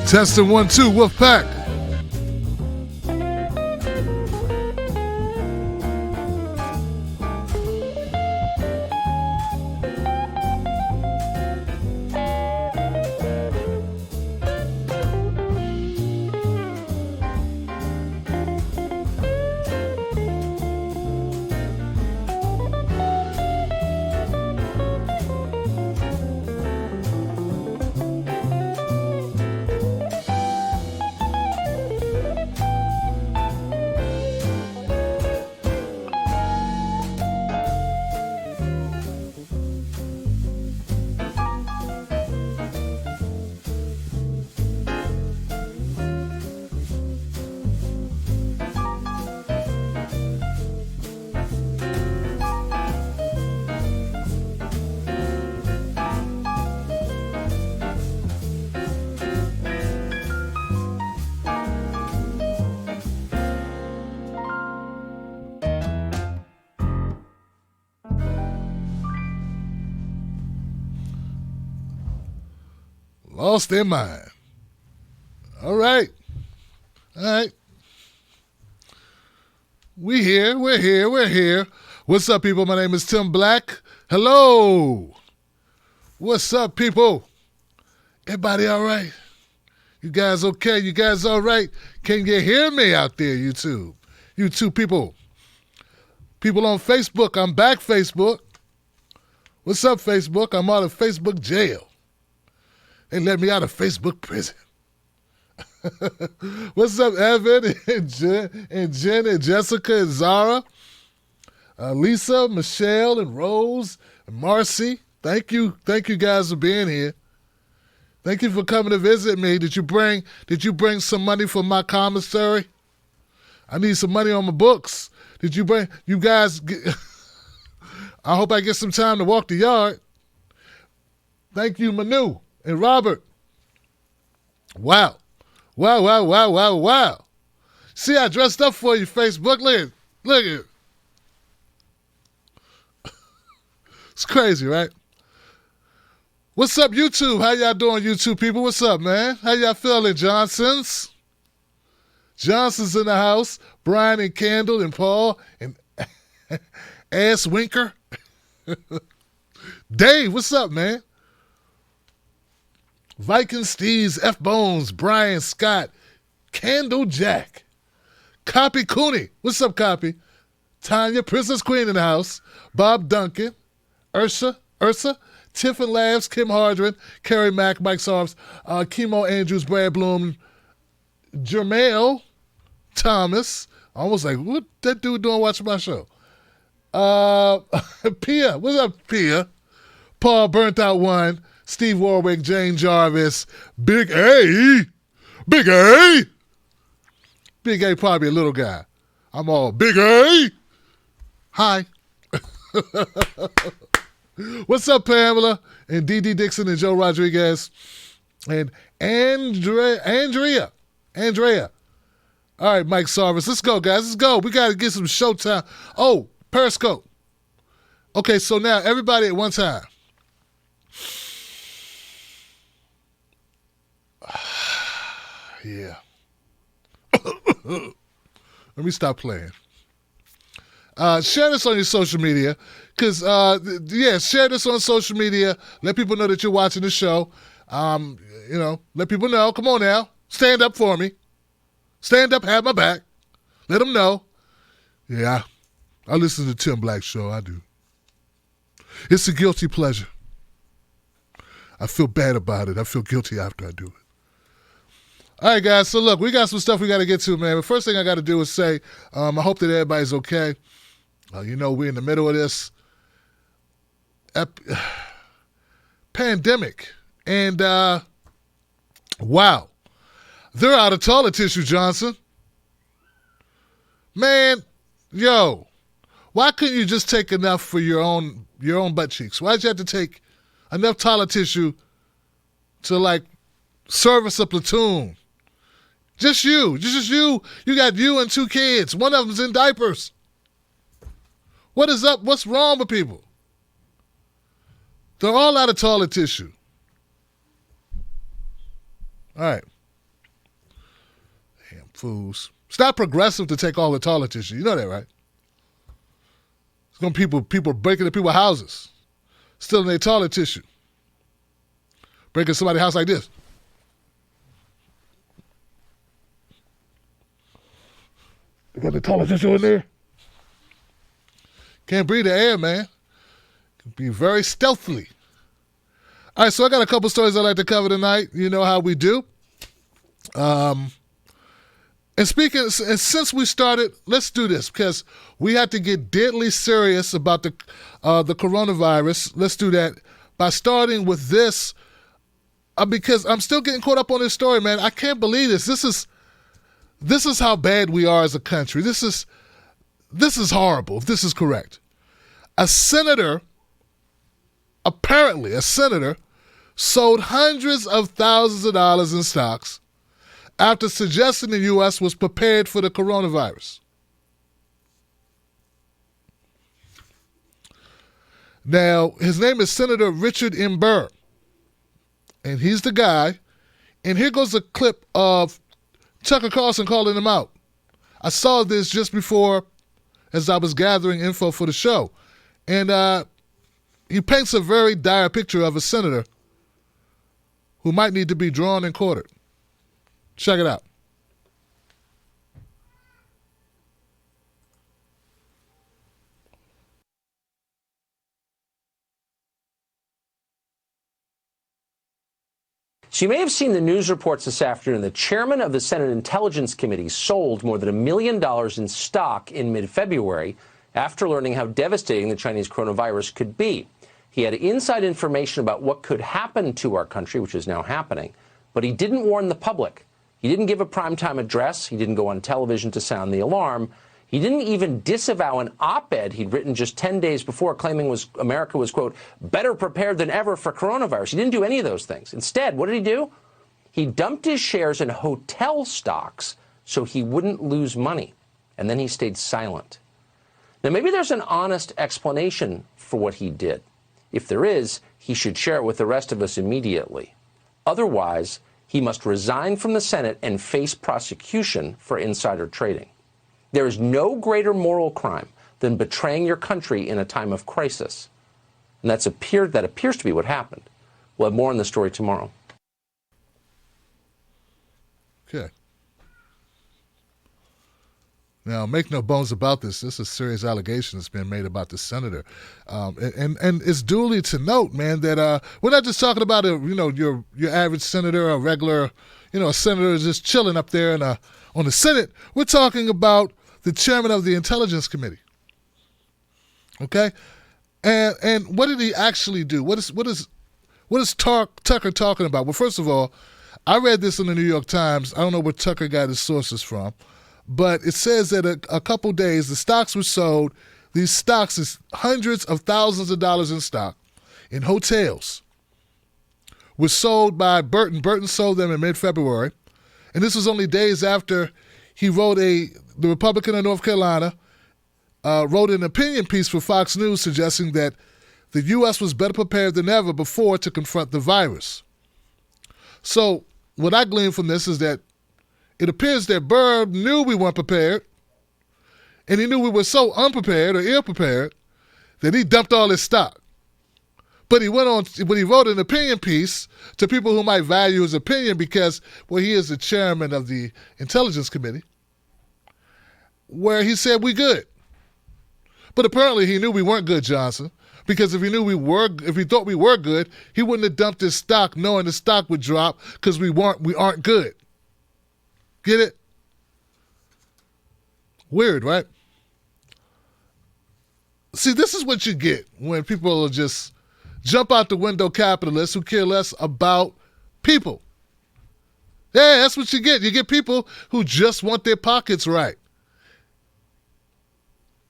Testing 1, 2, Wolfpack. Lost their mind. All right. We're here. What's up, people? My name is Tim Black. Hello. What's up, people? Everybody all right? You guys okay? You guys all right? Can you hear me out there, YouTube? YouTube people. People on Facebook. I'm back, Facebook. What's up, Facebook? I'm out of Facebook jail. They let me out of Facebook prison. What's up, Evan and Jen and Jessica and Zara, Lisa, Michelle and Rose and Marcy. Thank you guys for being here. Thank you for coming to visit me. Did you bring some money for my commissary? I need some money on my books. Did you bring? You guys? I hope I get some time to walk the yard. Thank you, Manu and Robert. Wow. See, I dressed up for you, Facebook. Look at it. It's crazy, right? What's up, YouTube? How y'all doing, YouTube people? What's up, man? How y'all feeling, Johnson's in the house. Brian and Kendall and Paul and Ass Winker. Dave, what's up, man? Viking Steves, F Bones, Brian Scott, Candle Jack, Copy Cooney. What's up, Copy? Tanya, Princess Queen in the house. Bob Duncan, Ursa, Tiffin Labs, Kim Hardren, Carrie Mack, Mike Sarves, Chemo Andrews, Brad Bloom, Jermail Thomas. Almost like, what that dude doing watching my show? Pia, what's up, Pia? Paul Burnt Out One, Steve Warwick, Jane Jarvis, Big A. Big A probably a little guy. I'm all Big A. Hi. What's up, Pamela? And D.D. Dixon and Joe Rodriguez. And Andrea. All right, Mike Sarvis. Let's go, guys. Let's go. We got to get some showtime. Oh, Periscope. Okay, so now everybody at one time. Yeah. Let me stop playing. Share this on your social media. Because, share this on social media. Let people know that you're watching the show. Let people know. Come on now. Stand up for me. Stand up, have my back. Let them know. Yeah, I listen to Tim Black Show. I do. It's a guilty pleasure. I feel bad about it. I feel guilty after I do it. All right, guys. So, look, we got some stuff we got to get to, man. The first thing I got to do is say I hope that everybody's okay. We're in the middle of this pandemic. And, wow. They're out of toilet tissue, Johnson. Man, why couldn't you just take enough for your own butt cheeks? Why'd you have to take enough toilet tissue to, service a platoon? Just you. You got you and 2 kids. One of them's in diapers. What is up? What's wrong with people? They're all out of toilet tissue. All right. fools. It's not progressive to take all the toilet tissue. You know that, right? It's going to people breaking into people's houses, stealing their toilet tissue, breaking somebody's house like this. You got the toilet tissue in there? Can't breathe the air, man. Be very stealthily. All right, so I got a couple stories I'd like to cover tonight. You know how we do. And since we started, let's do this because we had to get deadly serious about the coronavirus. Let's do that by starting with this because I'm still getting caught up on this story, man. I can't believe this. This is how bad we are as a country. This is horrible, if this is correct. Apparently a senator, sold hundreds of thousands of dollars in stocks after suggesting the U.S. was prepared for the coronavirus. Now, his name is Senator Richard M. Burr, and he's the guy. And here goes a clip of Tucker Carlson calling him out. I saw this just before as I was gathering info for the show. And he paints a very dire picture of a senator who might need to be drawn and quartered. Check it out. So you may have seen the news reports this afternoon. The chairman of the Senate Intelligence Committee sold more than $1 million in stock in mid-February after learning how devastating the Chinese coronavirus could be. He had inside information about what could happen to our country, which is now happening, but he didn't warn the public. He didn't give a primetime address. He didn't go on television to sound the alarm. He didn't even disavow an op-ed he'd written just 10 days before claiming America was, quote, better prepared than ever for coronavirus. He didn't do any of those things. Instead, what did he do? He dumped his shares in hotel stocks so he wouldn't lose money. And then he stayed silent. Now, maybe there's an honest explanation for what he did. If there is, he should share it with the rest of us immediately. Otherwise, he must resign from the Senate and face prosecution for insider trading. There is no greater moral crime than betraying your country in a time of crisis. And that appears to be what happened. We'll have more on the story tomorrow. Okay. Now, make no bones about this. This is a serious allegation that's been made about the senator, and it's duly to note, man, that we're not just talking about your average senator, a regular, a senator just chilling up there on the Senate. We're talking about the chairman of the Intelligence Committee. Okay, and what did he actually do? What is Tucker talking about? Well, first of all, I read this in the New York Times. I don't know where Tucker got his sources from. But it says that a couple days, the stocks were sold. These stocks is hundreds of thousands of dollars in stock in hotels. Was sold by Burton. Burton sold them in mid-February. And this was only days after he wrote the Republican of North Carolina, wrote an opinion piece for Fox News suggesting that the U.S. was better prepared than ever before to confront the virus. So what I glean from this is that it appears that Burr knew we weren't prepared, and he knew we were so unprepared or ill-prepared that he dumped all his stock. But he wrote an opinion piece to people who might value his opinion because, well, he is the chairman of the Intelligence Committee, where he said we good. But apparently he knew we weren't good, Johnson, because if he thought we were good, he wouldn't have dumped his stock knowing the stock would drop because we aren't good. Get it? Weird, right? See, this is what you get when people just jump out the window capitalists who care less about people. Yeah, that's what you get. You get people who just want their pockets right.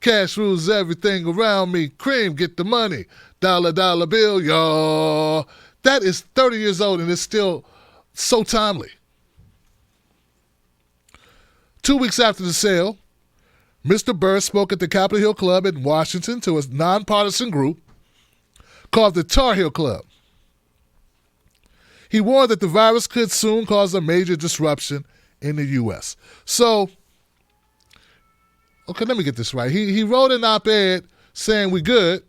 Cash rules everything around me. Cream, get the money. Dollar, dollar bill, y'all. That is 30 years old and it's still so timely. 2 weeks after the sale, Mr. Burr spoke at the Capitol Hill Club in Washington to a nonpartisan group called the Tar Heel Club. He warned that the virus could soon cause a major disruption in the U.S. So, okay, let me get this right. He wrote an op-ed saying we good.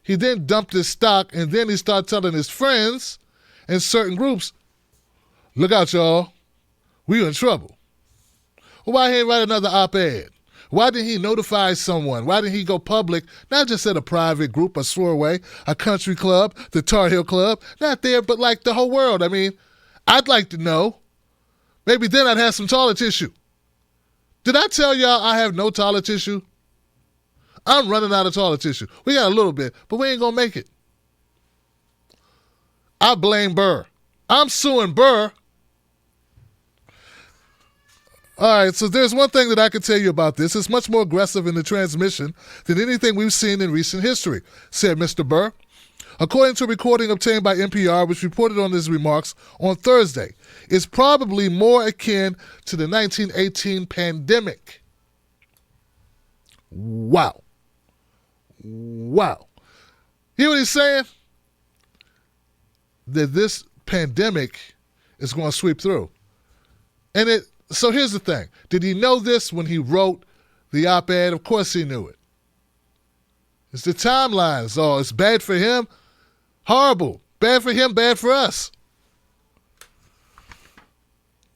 He then dumped his stock, and then he started telling his friends and certain groups, look out, y'all. We in trouble. Well, why he ain't write another op-ed? Why didn't he notify someone? Why didn't he go public, not just at a private group, a sorority, a country club, the Tar Heel Club, not there, but like the whole world? I mean, I'd like to know. Maybe then I'd have some toilet tissue. Did I tell y'all I have no toilet tissue? I'm running out of toilet tissue. We got a little bit, but we ain't going to make it. I blame Burr. I'm suing Burr. All right, so there's one thing that I can tell you about this. It's much more aggressive in the transmission than anything we've seen in recent history, said Mr. Burr. According to a recording obtained by NPR, which reported on his remarks on Thursday, it's probably more akin to the 1918 pandemic. Wow. Wow. Hear what he's saying? That this pandemic is going to sweep through. So here's the thing. Did he know this when he wrote the op-ed? Of course he knew it. It's the timelines. Oh, it's bad for him. Horrible. Bad for him, bad for us.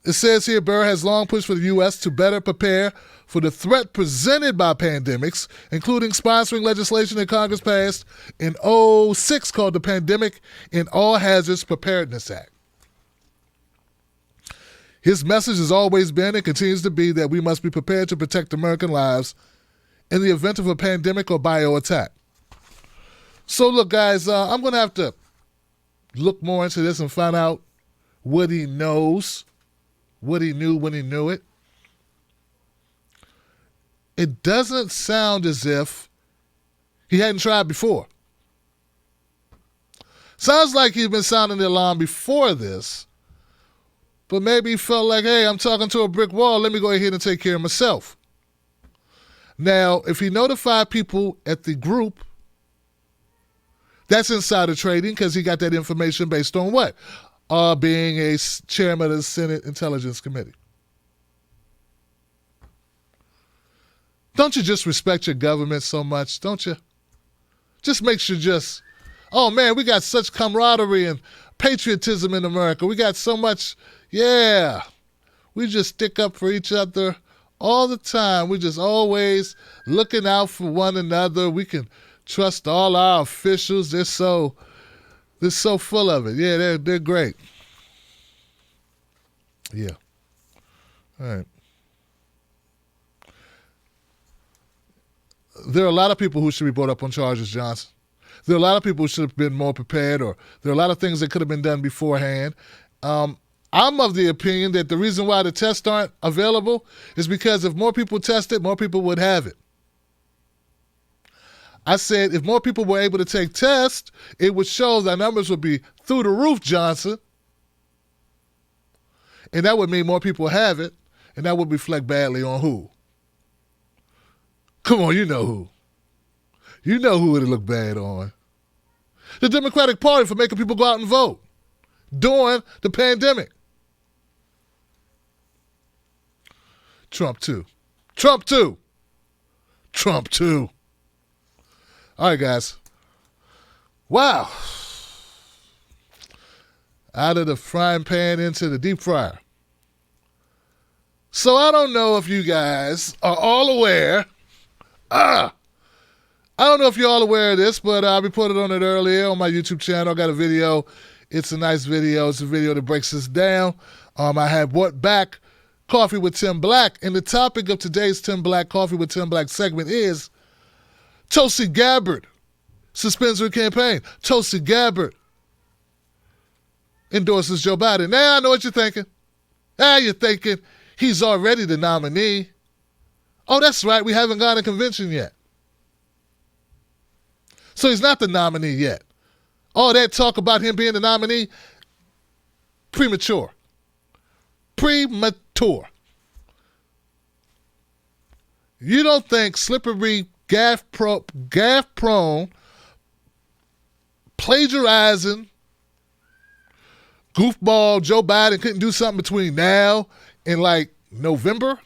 It says here, Burr has long pushed for the U.S. to better prepare for the threat presented by pandemics, including sponsoring legislation that Congress passed in 2006 called the Pandemic and All Hazards Preparedness Act. His message has always been and continues to be that we must be prepared to protect American lives in the event of a pandemic or bio attack. So look, guys, I'm going to have to look more into this and find out what he knows, what he knew when he knew it. It doesn't sound as if he hadn't tried before. Sounds like he's been sounding the alarm before this, but maybe he felt like, hey, I'm talking to a brick wall. Let me go ahead and take care of myself. Now, if he notified people at the group, that's insider trading because he got that information based on what? Being a chairman of the Senate Intelligence Committee. Don't you just respect your government so much, don't you? Just makes you just, oh man, we got such camaraderie and patriotism in America. We got so much, yeah. We just stick up for each other all the time. We just always looking out for one another. We can trust all our officials. They're so full of it. Yeah, they're great. Yeah. All right. There are a lot of people who should be brought up on charges, Johnson. There are a lot of people who should have been more prepared, or there are a lot of things that could have been done beforehand. I'm of the opinion that the reason why the tests aren't available is because if more people tested, more people would have it. I said if more people were able to take tests, it would show that numbers would be through the roof, Johnson. And that would mean more people have it, and that would reflect badly on who? Come on, you know who. You know who it look bad on. The Democratic Party for making people go out and vote during the pandemic. Trump too. Trump too. Trump too. All right, guys. Wow. Out of the frying pan into the deep fryer. So I don't know if you guys are all aware. I don't know if you're all aware of this, but I reported on it earlier on my YouTube channel. I got a video. It's a nice video. It's a video that breaks this down. I have brought back Coffee with Tim Black, and the topic of today's Tim Black Coffee with Tim Black segment is Tulsi Gabbard suspends her campaign. Tulsi Gabbard endorses Joe Biden. Now I know what you're thinking. You're thinking he's already the nominee. Oh, that's right. We haven't gone to convention yet. So he's not the nominee yet. All that talk about him being the nominee, premature. Premature. You don't think slippery, gaffe-prone, plagiarizing, goofball Joe Biden couldn't do something between now in like November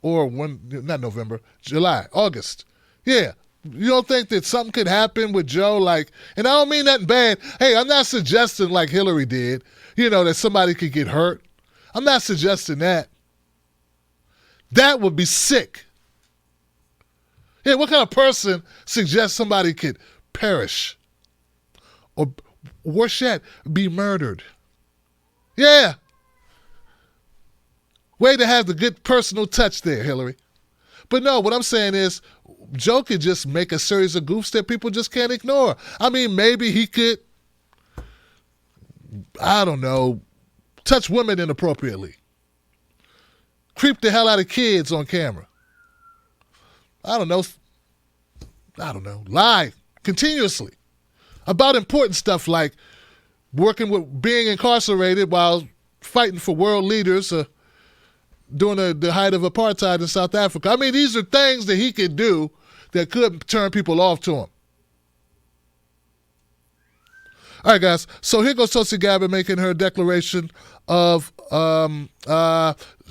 or not November, July, August. Yeah. You don't think that something could happen with Joe? Like, and I don't mean nothing bad. Hey, I'm not suggesting like Hillary did, that somebody could get hurt. I'm not suggesting that. That would be sick. Yeah, what kind of person suggests somebody could perish? Or worse yet, be murdered? Yeah. Way to have the good personal touch there, Hillary. But no, what I'm saying is, Joe could just make a series of goofs that people just can't ignore. I mean, maybe he could, I don't know, touch women inappropriately. Creep the hell out of kids on camera. I don't know, lie continuously about important stuff like being incarcerated while fighting for world leaders during the height of apartheid in South Africa. I mean, these are things that he could do that could turn people off to him. All right, guys. So here goes Tulsi Gabbard making her declaration of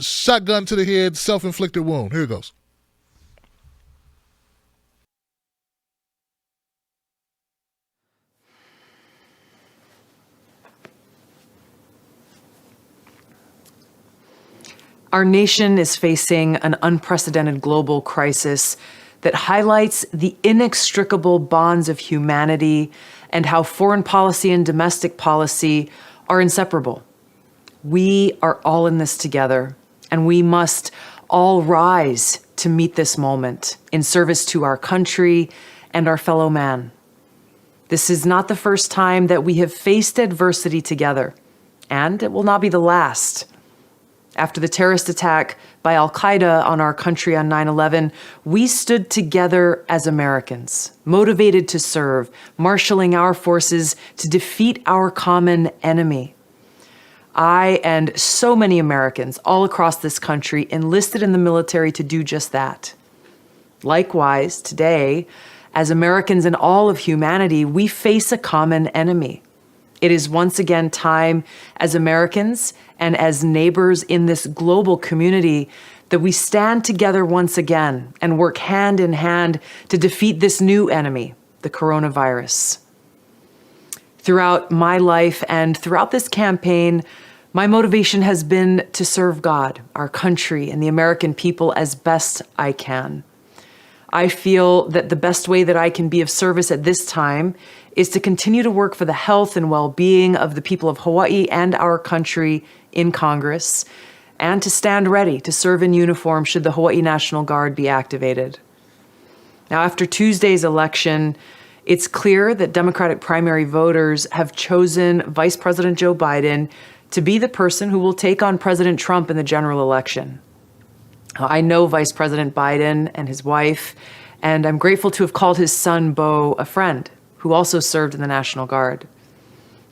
shotgun to the head, self-inflicted wound. Here it goes. Our nation is facing an unprecedented global crisis that highlights the inextricable bonds of humanity and how foreign policy and domestic policy are inseparable. We are all in this together, and we must all rise to meet this moment in service to our country and our fellow man. This is not the first time that we have faced adversity together, and it will not be the last. After the terrorist attack by al-Qaeda on our country on 9/11, we stood together as Americans, motivated to serve, marshaling our forces to defeat our common enemy. I and so many Americans all across this country enlisted in the military to do just that. Likewise, today, as Americans and all of humanity, we face a common enemy. It is once again time as Americans and as neighbors in this global community that we stand together once again and work hand in hand to defeat this new enemy, the coronavirus. Throughout my life and throughout this campaign, my motivation has been to serve God, our country, and the American people as best I can. I feel that the best way that I can be of service at this time is to continue to work for the health and well-being of the people of Hawaii and our country in Congress, and to stand ready to serve in uniform should the Hawaii National Guard be activated. Now, after Tuesday's election, it's clear that Democratic primary voters have chosen Vice President Joe Biden to be the person who will take on President Trump in the general election. I know Vice President Biden and his wife, and I'm grateful to have called his son, Beau, a friend who also served in the National Guard.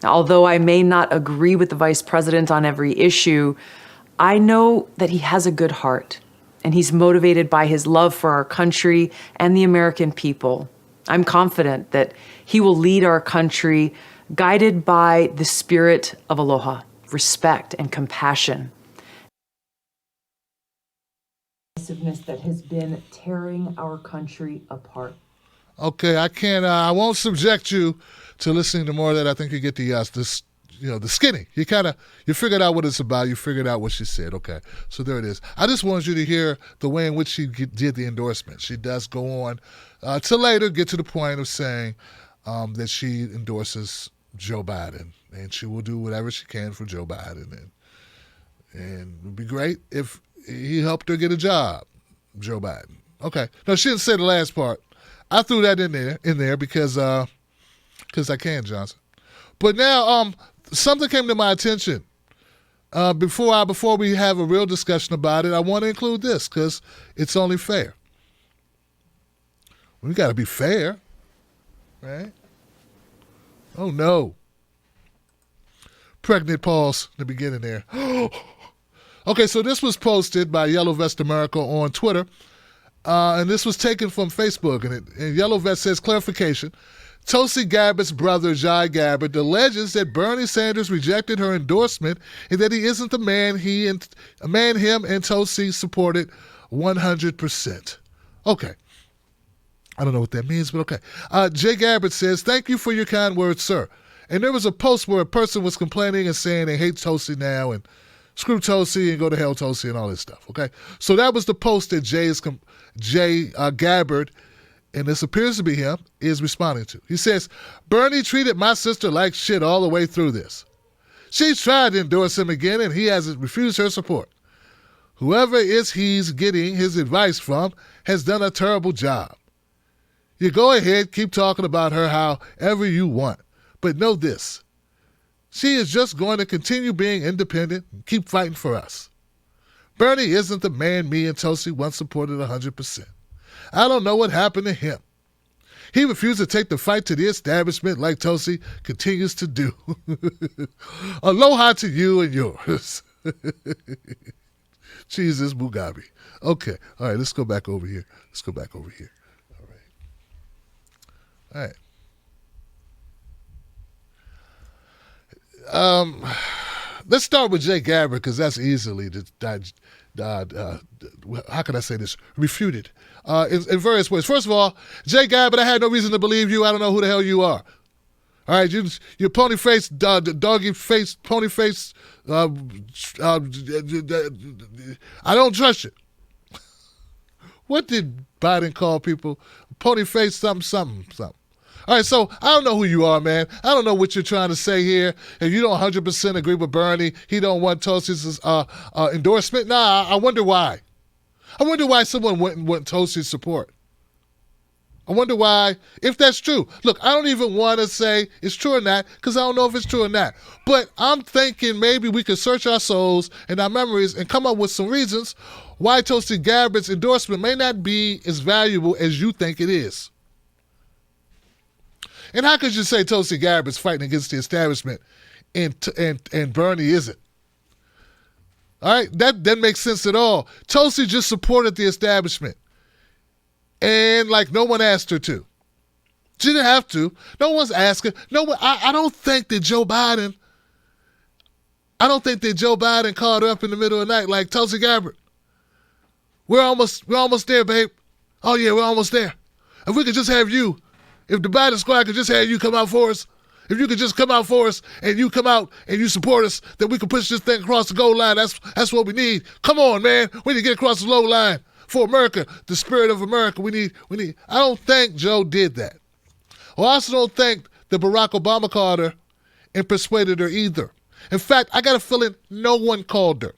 Now, although I may not agree with the Vice President on every issue, I know that he has a good heart, and he's motivated by his love for our country and the American people. I'm confident that he will lead our country guided by the spirit of aloha, respect, and compassion. That has been tearing our country apart. Okay, I won't subject you to listening to more of that. I think you get the skinny. You figured out what it's about. You figured out what she said. Okay, so there it is. I just wanted you to hear the way in which she did the endorsement. She does go on to later get to the point of saying that she endorses Joe Biden, and she will do whatever she can for Joe Biden. And it would be great if he helped her get a job, Joe Biden. Okay. No, she didn't say the last part. I threw that in there because I can, Johnson. But now something came to my attention. Before we have a real discussion about it, I want to include this because it's only fair. We got to be fair, right? Oh, no. Pregnant pause in the beginning there. Okay, so this was posted by Yellow Vest America on Twitter, and this was taken from Facebook. And Yellow Vest says, clarification, Tulsi Gabbard's brother, Jai Gabbard, alleges that Bernie Sanders rejected her endorsement and that he isn't the man him and Tulsi supported 100%. Okay. I don't know what that means, but okay. Jay Gabbard says, "Thank you for your kind words, sir." And there was a post where a person was complaining and saying they hate Tulsi now and screw Tulsi and go to hell Tulsi and all this stuff, okay? So that was the post that Jay Gabbard, and this appears to be him, is responding to. He says, "Bernie treated my sister like shit all the way through this. She's tried to endorse him again and he has refused her support. Whoever he's getting his advice from has done a terrible job. You go ahead, keep talking about her however you want, but know this. She is just going to continue being independent and keep fighting for us. Bernie isn't the man me and Tulsi once supported 100%. I don't know what happened to him. He refused to take the fight to the establishment like Tulsi continues to do. Aloha to you and yours." Jesus Mugabe. Okay. All right, let's go back over here. All right. Let's start with Jay Gabbard because that's easily, how can I say this, refuted in various ways. First of all, Jay Gabbard, I had no reason to believe you. I don't know who the hell you are. All right, you pony-faced, doggy-faced, pony-faced, I don't trust you. What did Biden call people? Pony-faced something. All right, so I don't know who you are, man. I don't know what you're trying to say here. If you don't 100% agree with Bernie, he don't want Tulsi's endorsement. Nah, I wonder why. I wonder why someone wouldn't want Tulsi's support. I wonder why, if that's true. Look, I don't even want to say it's true or not because I don't know if it's true or not. But I'm thinking maybe we could search our souls and our memories and come up with some reasons why Tulsi Gabbard's endorsement may not be as valuable as you think it is. And how could you say Tulsi Gabbard's fighting against the establishment and Bernie isn't? All right, that doesn't make sense at all. Tulsi just supported the establishment. And like no one asked her to. She didn't have to. No one's asking. No one. I don't think that Joe Biden called her up in the middle of the night like, "Tulsi Gabbard, we're almost there, babe. Oh yeah, we're almost there. If we could just have you, if the Biden squad could just have you come out for us, if you could just come out for us and you come out and you support us, then we can push this thing across the goal line. That's what we need. Come on, man. We need to get across the low line. For America, the spirit of America, we need. I don't think Joe did that. I also don't think that Barack Obama called her and persuaded her either. In fact, I got a feeling no one called her.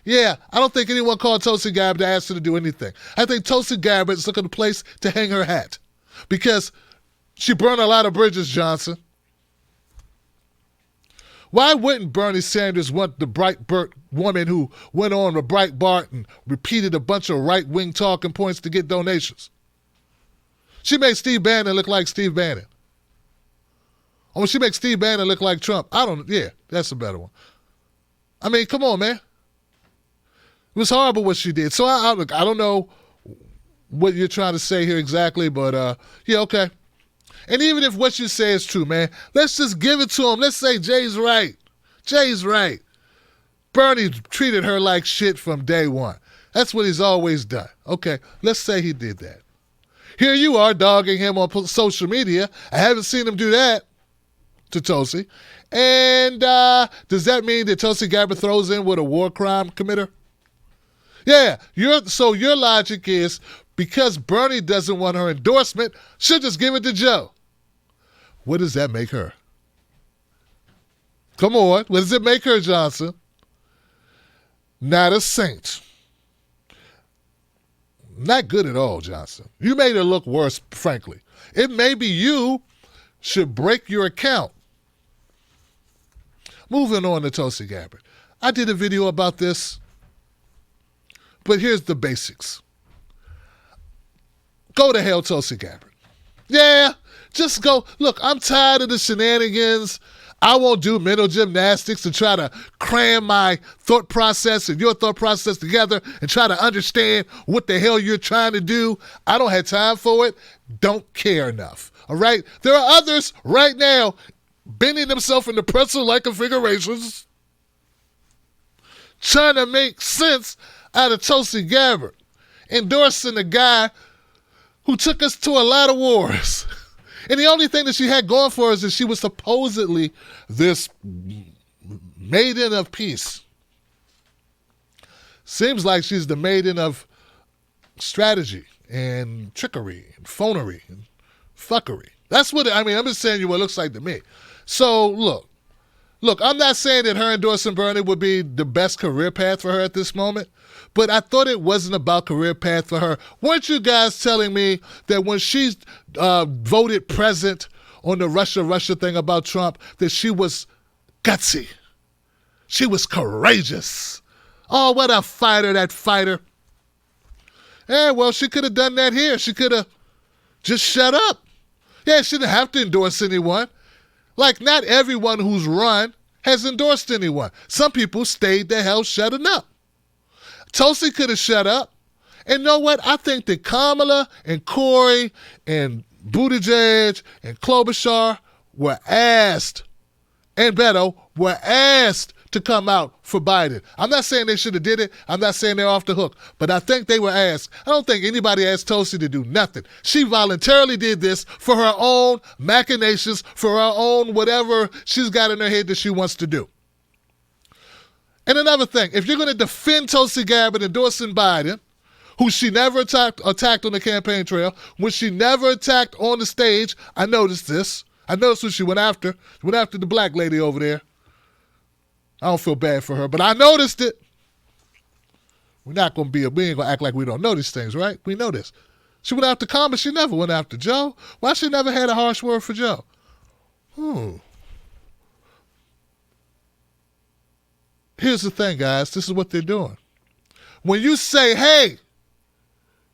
Yeah, I don't think anyone called Tulsi Gabbard to ask her to do anything. I think Tulsi Gabbard is looking for a place to hang her hat because she burned a lot of bridges, Johnson. Why wouldn't Bernie Sanders want the Breitbart woman who went on to Breitbart and repeated a bunch of right-wing talking points to get donations? She made Steve Bannon look like Steve Bannon. Or she makes Steve Bannon look like Trump. Yeah, that's a better one. I mean, come on, man. It was horrible what she did. So I don't know what you're trying to say here exactly, but yeah, okay. And even if what you say is true, man, let's just give it to him. Let's say Jay's right. Bernie treated her like shit from day one. That's what he's always done. Okay, let's say he did that. Here you are dogging him on social media. I haven't seen him do that to Tulsi. And does that mean that Tulsi Gabbard throws in with a war crime committer? Yeah, your logic is because Bernie doesn't want her endorsement, she'll just give it to Joe. What does that make her? Come on, what does it make her, Johnson? Not a saint. Not good at all, Johnson. You made her look worse, frankly. It may be you should break your account. Moving on to Tulsi Gabbard. I did a video about this, but here's the basics. Go to hell, Tulsi Gabbard. Yeah, just go. Look, I'm tired of the shenanigans. I won't do mental gymnastics to try to cram my thought process and your thought process together and try to understand what the hell you're trying to do. I don't have time for it. Don't care enough. All right? There are others right now bending themselves into pretzel-like configurations, trying to make sense out of Tulsi Gabbard, endorsing a guy who took us to a lot of wars. And the only thing that she had going for her is that she was supposedly this maiden of peace. Seems like she's the maiden of strategy and trickery and phonery and fuckery. That's what, I'm just saying you what it looks like to me. So, look, I'm not saying that her endorsing Bernie would be the best career path for her at this moment, but I thought it wasn't about career path for her. Weren't you guys telling me that when she voted present on the Russia thing about Trump, that she was gutsy? She was courageous. Oh, what a fighter, that fighter. Yeah, well, she could have done that here. She could have just shut up. Yeah, she didn't have to endorse anyone. Like, not everyone who's run has endorsed anyone. Some people stayed the hell shutting up. Tulsi could have shut up. And you know what? I think that Kamala and Corey and Buttigieg and Klobuchar were asked, and Beto were asked to come out for Biden. I'm not saying they should have did it. I'm not saying they're off the hook. But I think they were asked. I don't think anybody asked Tulsi to do nothing. She voluntarily did this for her own machinations, for her own whatever she's got in her head that she wants to do. And another thing, if you're going to defend Tulsi Gabbard endorsing Biden, who she never attacked on the campaign trail, when she never attacked on the stage, I noticed this. I noticed who she went after. She went after the black lady over there. I don't feel bad for her, but I noticed it. We ain't going to act like we don't know these things, right? We know this. She went after Kamala. She never went after Joe. Why she never had a harsh word for Joe? Here's the thing, guys. This is what they're doing. When you say, hey,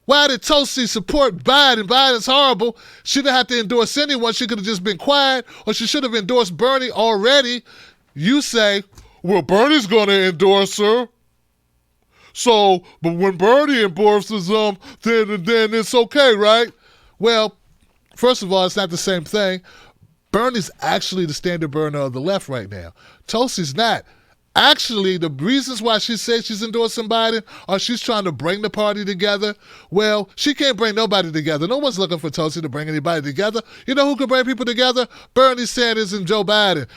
why did Tulsi support Biden? Biden's horrible. She didn't have to endorse anyone. She could have just been quiet, or she should have endorsed Bernie already. You say, well, Bernie's going to endorse her. So, but when Bernie endorses them, then it's okay, right? Well, first of all, it's not the same thing. Bernie's actually the standard bearer of the left right now. Tulsi's not. Actually, the reasons why she says she's endorsing Biden are she's trying to bring the party together. Well, she can't bring nobody together. No one's looking for Tulsi to bring anybody together. You know who can bring people together? Bernie Sanders and Joe Biden.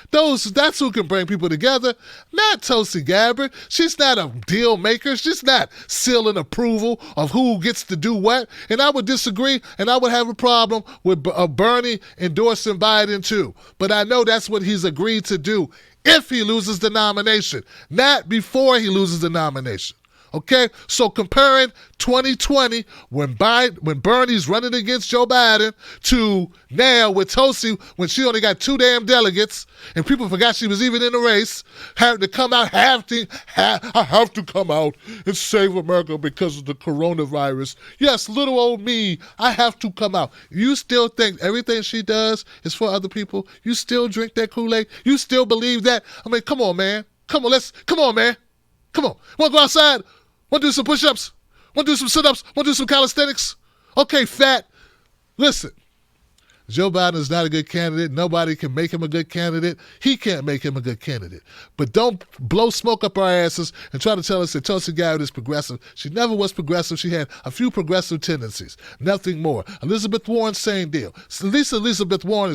That's who can bring people together, not Tulsi Gabbard. She's not a deal maker. She's not sealing approval of who gets to do what. And I would disagree, and I would have a problem with Bernie endorsing Biden too. But I know that's what he's agreed to do if he loses the nomination, not before he loses the nomination. Okay? So comparing 2020, when Bernie's running against Joe Biden, to now with Tulsi, when she only got 2 damn delegates, and people forgot she was even in the race, having to come out, I have to come out and save America because of the coronavirus. Yes, little old me, I have to come out. You still think everything she does is for other people? You still drink that Kool-Aid? You still believe that? I mean, come on, man. Come on, man. Come on. Want to go outside? Want to do some push-ups? Want to do some sit-ups? Want to do some calisthenics? Okay, fat. Listen, Joe Biden is not a good candidate. Nobody can make him a good candidate. He can't make him a good candidate. But don't blow smoke up our asses and try to tell us that Tulsi Gabbard is progressive. She never was progressive. She had a few progressive tendencies, nothing more. Elizabeth Warren, same deal. At least Elizabeth Warren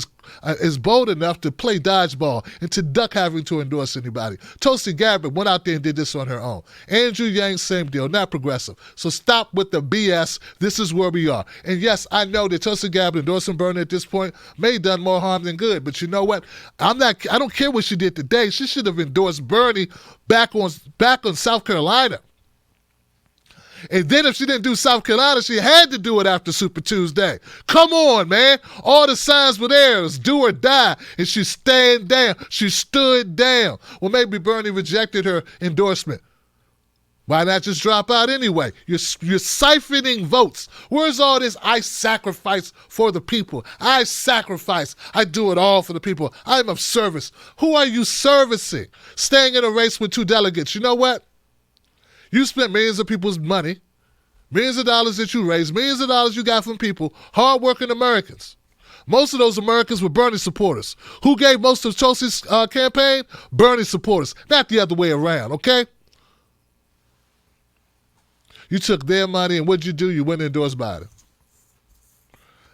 is bold enough to play dodgeball and to duck having to endorse anybody. Tulsi Gabbard went out there and did this on her own. Andrew Yang, same deal, not progressive. So stop with the BS. This is where we are. And yes, I know that Tulsi Gabbard endorsing Bernie at this point may have done more harm than good, but you know what? I don't care what she did today. She should have endorsed Bernie back on South Carolina. And then if she didn't do South Carolina, she had to do it after Super Tuesday. Come on, man. All the signs were there. It was do or die. And she stayed down. She stood down. Well, maybe Bernie rejected her endorsement. Why not just drop out anyway? You're siphoning votes. Where's all this, I sacrifice for the people? I sacrifice. I do it all for the people. I'm of service. Who are you servicing? Staying in a race with 2 delegates. You know what? You spent millions of people's money, millions of dollars that you raised, millions of dollars you got from people, hardworking Americans. Most of those Americans were Bernie supporters. Who gave most of Tulsi's campaign? Bernie supporters. Not the other way around, okay? You took their money, and what'd you do? You went and endorsed Biden.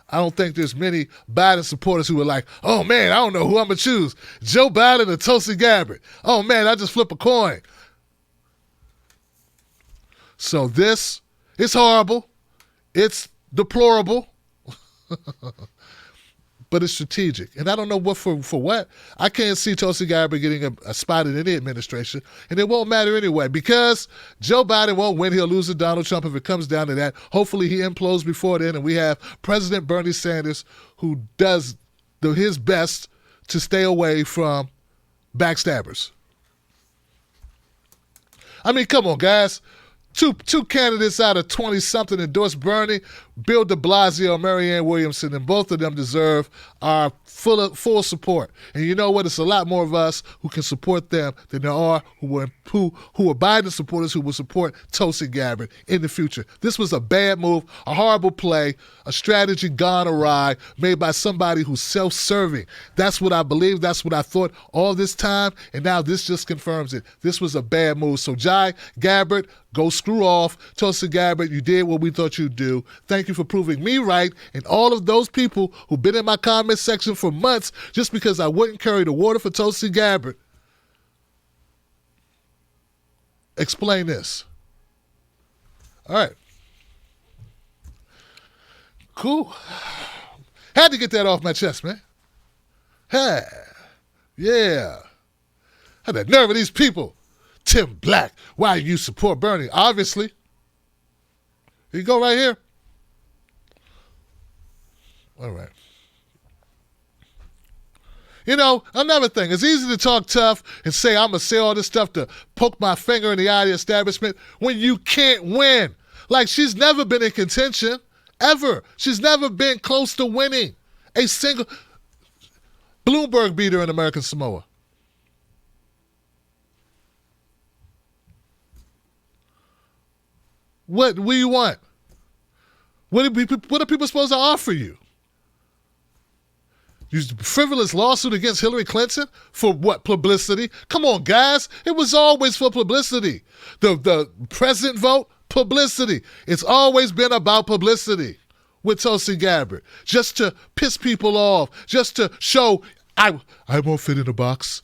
I don't think there's many Biden supporters who were like, oh, man, I don't know who I'm going to choose, Joe Biden or Tulsi Gabbard. Oh, man, I just flip a coin. So this is horrible. It's deplorable. But it's strategic. And I don't know what for what. I can't see Tulsi Gabbard getting a spot in any administration, and it won't matter anyway because Joe Biden won't win. He'll lose to Donald Trump if it comes down to that. Hopefully he implodes before then, and we have President Bernie Sanders who does his best to stay away from backstabbers. I mean, come on, guys. Two candidates out of 20-something endorsed Bernie, Bill de Blasio and Marianne Williamson, and both of them deserve our full support. And you know what? It's a lot more of us who can support them than there are who are Biden supporters who will support Tulsi Gabbard in the future. This was a bad move, a horrible play, a strategy gone awry, made by somebody who's self-serving. That's what I believe. That's what I thought all this time, and now this just confirms it. This was a bad move. So Jai Gabbard, go screw off. Tulsi Gabbard, you did what we thought you'd do. Thank you for proving me right and all of those people who've been in my comment section for months just because I wouldn't carry the water for Tulsi Gabbard. Explain this. All right. Cool. Had to get that off my chest, man. Hey. Yeah. Had the nerve of these people. Tim Black, why you support Bernie? Obviously. You go right here. All right. You know, another thing, it's easy to talk tough and say I'm going to say all this stuff to poke my finger in the eye of the establishment when you can't win. Like, she's never been in contention, ever. She's never been close to winning a single. Bloomberg beat her in American Samoa. What do you want? What are people supposed to offer you? Use a frivolous lawsuit against Hillary Clinton for what? Publicity? Come on, guys. It was always for publicity. The president vote, publicity. It's always been about publicity with Tulsi Gabbard. Just to piss people off. Just to show I won't fit in a box.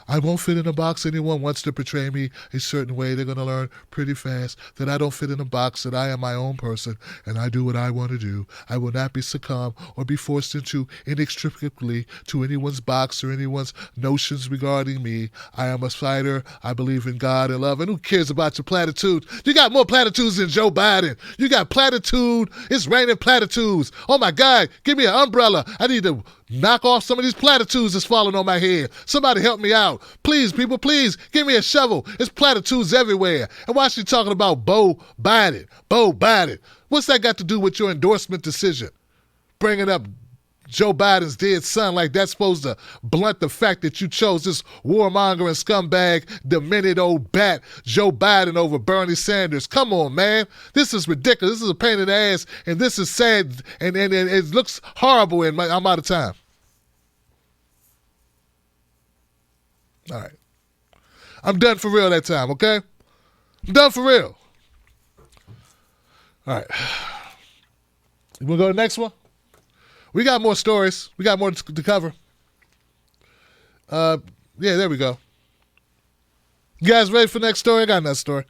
I won't fit in a box. Anyone wants to portray me a certain way, they're going to learn pretty fast that I don't fit in a box, that I am my own person, and I do what I want to do. I will not be succumb or be forced into inextricably to anyone's box or anyone's notions regarding me. I am a fighter. I believe in God and love. And who cares about your platitudes? You got more platitudes than Joe Biden. You got platitude. It's raining platitudes. Oh, my God. Give me an umbrella. I need to knock off some of these platitudes that's falling on my head. Somebody help me out. Please, people, please, give me a shovel. There's platitudes everywhere. And why is she talking about Bo Biden? Bo Biden. What's that got to do with your endorsement decision? Bringing up Joe Biden's dead son like that's supposed to blunt the fact that you chose this warmongering scumbag, demented old bat, Joe Biden over Bernie Sanders. Come on, man. This is ridiculous. This is a pain in the ass, and this is sad, and it looks horrible, and I'm out of time. All right. I'm done for real that time, okay? I'm done for real. All right. You want to go to the next one? We got more stories. We got more to cover. Yeah, there we go. You guys ready for the next story? I got another story.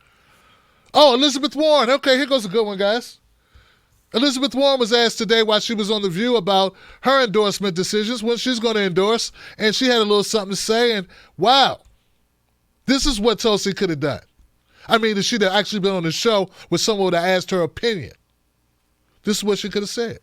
Oh, Elizabeth Warren. Okay, here goes a good one, guys. Elizabeth Warren was asked today while she was on The View about her endorsement decisions, when she's going to endorse, and she had a little something to say, and wow, this is what Tulsi could have done. I mean, if she'd have actually been on the show with someone that asked her opinion, this is what she could have said.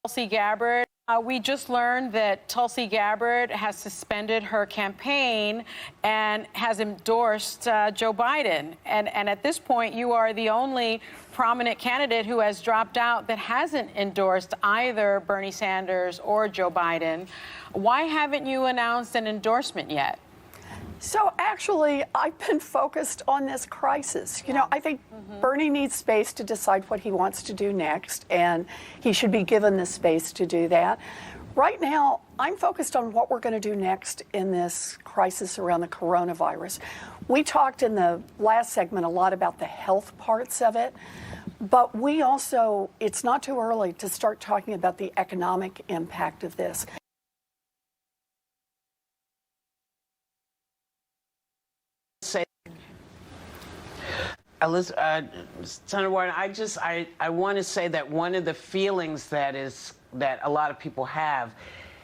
Tulsi Gabbard, We just learned that Tulsi Gabbard has suspended her campaign and has endorsed Joe Biden. And at this point, you are the only prominent candidate who has dropped out that hasn't endorsed either Bernie Sanders or Joe Biden. Why haven't you announced an endorsement yet? So actually, I've been focused on this crisis. You know, I think Bernie needs space to decide what he wants to do next, and he should be given the space to do that. Right now, I'm focused on what we're going to do next in this crisis around the coronavirus. We talked in the last segment a lot about the health parts of it, but we also, it's not too early to start talking about the economic impact of this. Senator Warren, I want to say that one of the feelings that a lot of people have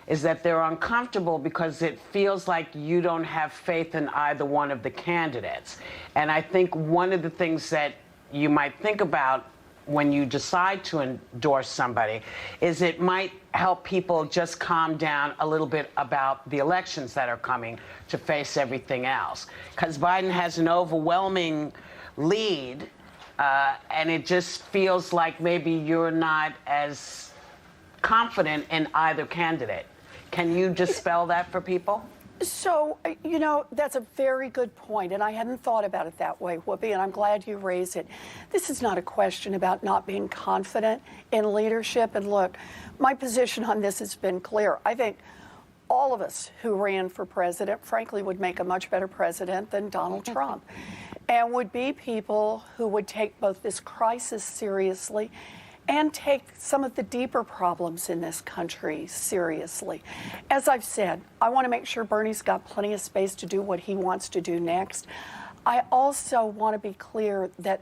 is that they're uncomfortable because it feels like you don't have faith in either one of the candidates. And I think one of the things that you might think about when you decide to endorse somebody is it might help people just calm down a little bit about the elections that are coming to face everything else. Because Biden has an overwhelming lead, and it just feels like maybe you're not as confident in either candidate. Can you dispel that for people? So, you know, that's a very good point, and I hadn't thought about it that way, Whoopi, and I'm glad you raised it. This is not a question about not being confident in leadership. And look, my position on this has been clear. I think all of us who ran for president, frankly, would make a much better president than Donald Trump, and would be people who would take both this crisis seriously and take some of the deeper problems in this country seriously. As I've said, I want to make sure Bernie's got plenty of space to do what he wants to do next. I also want to be clear that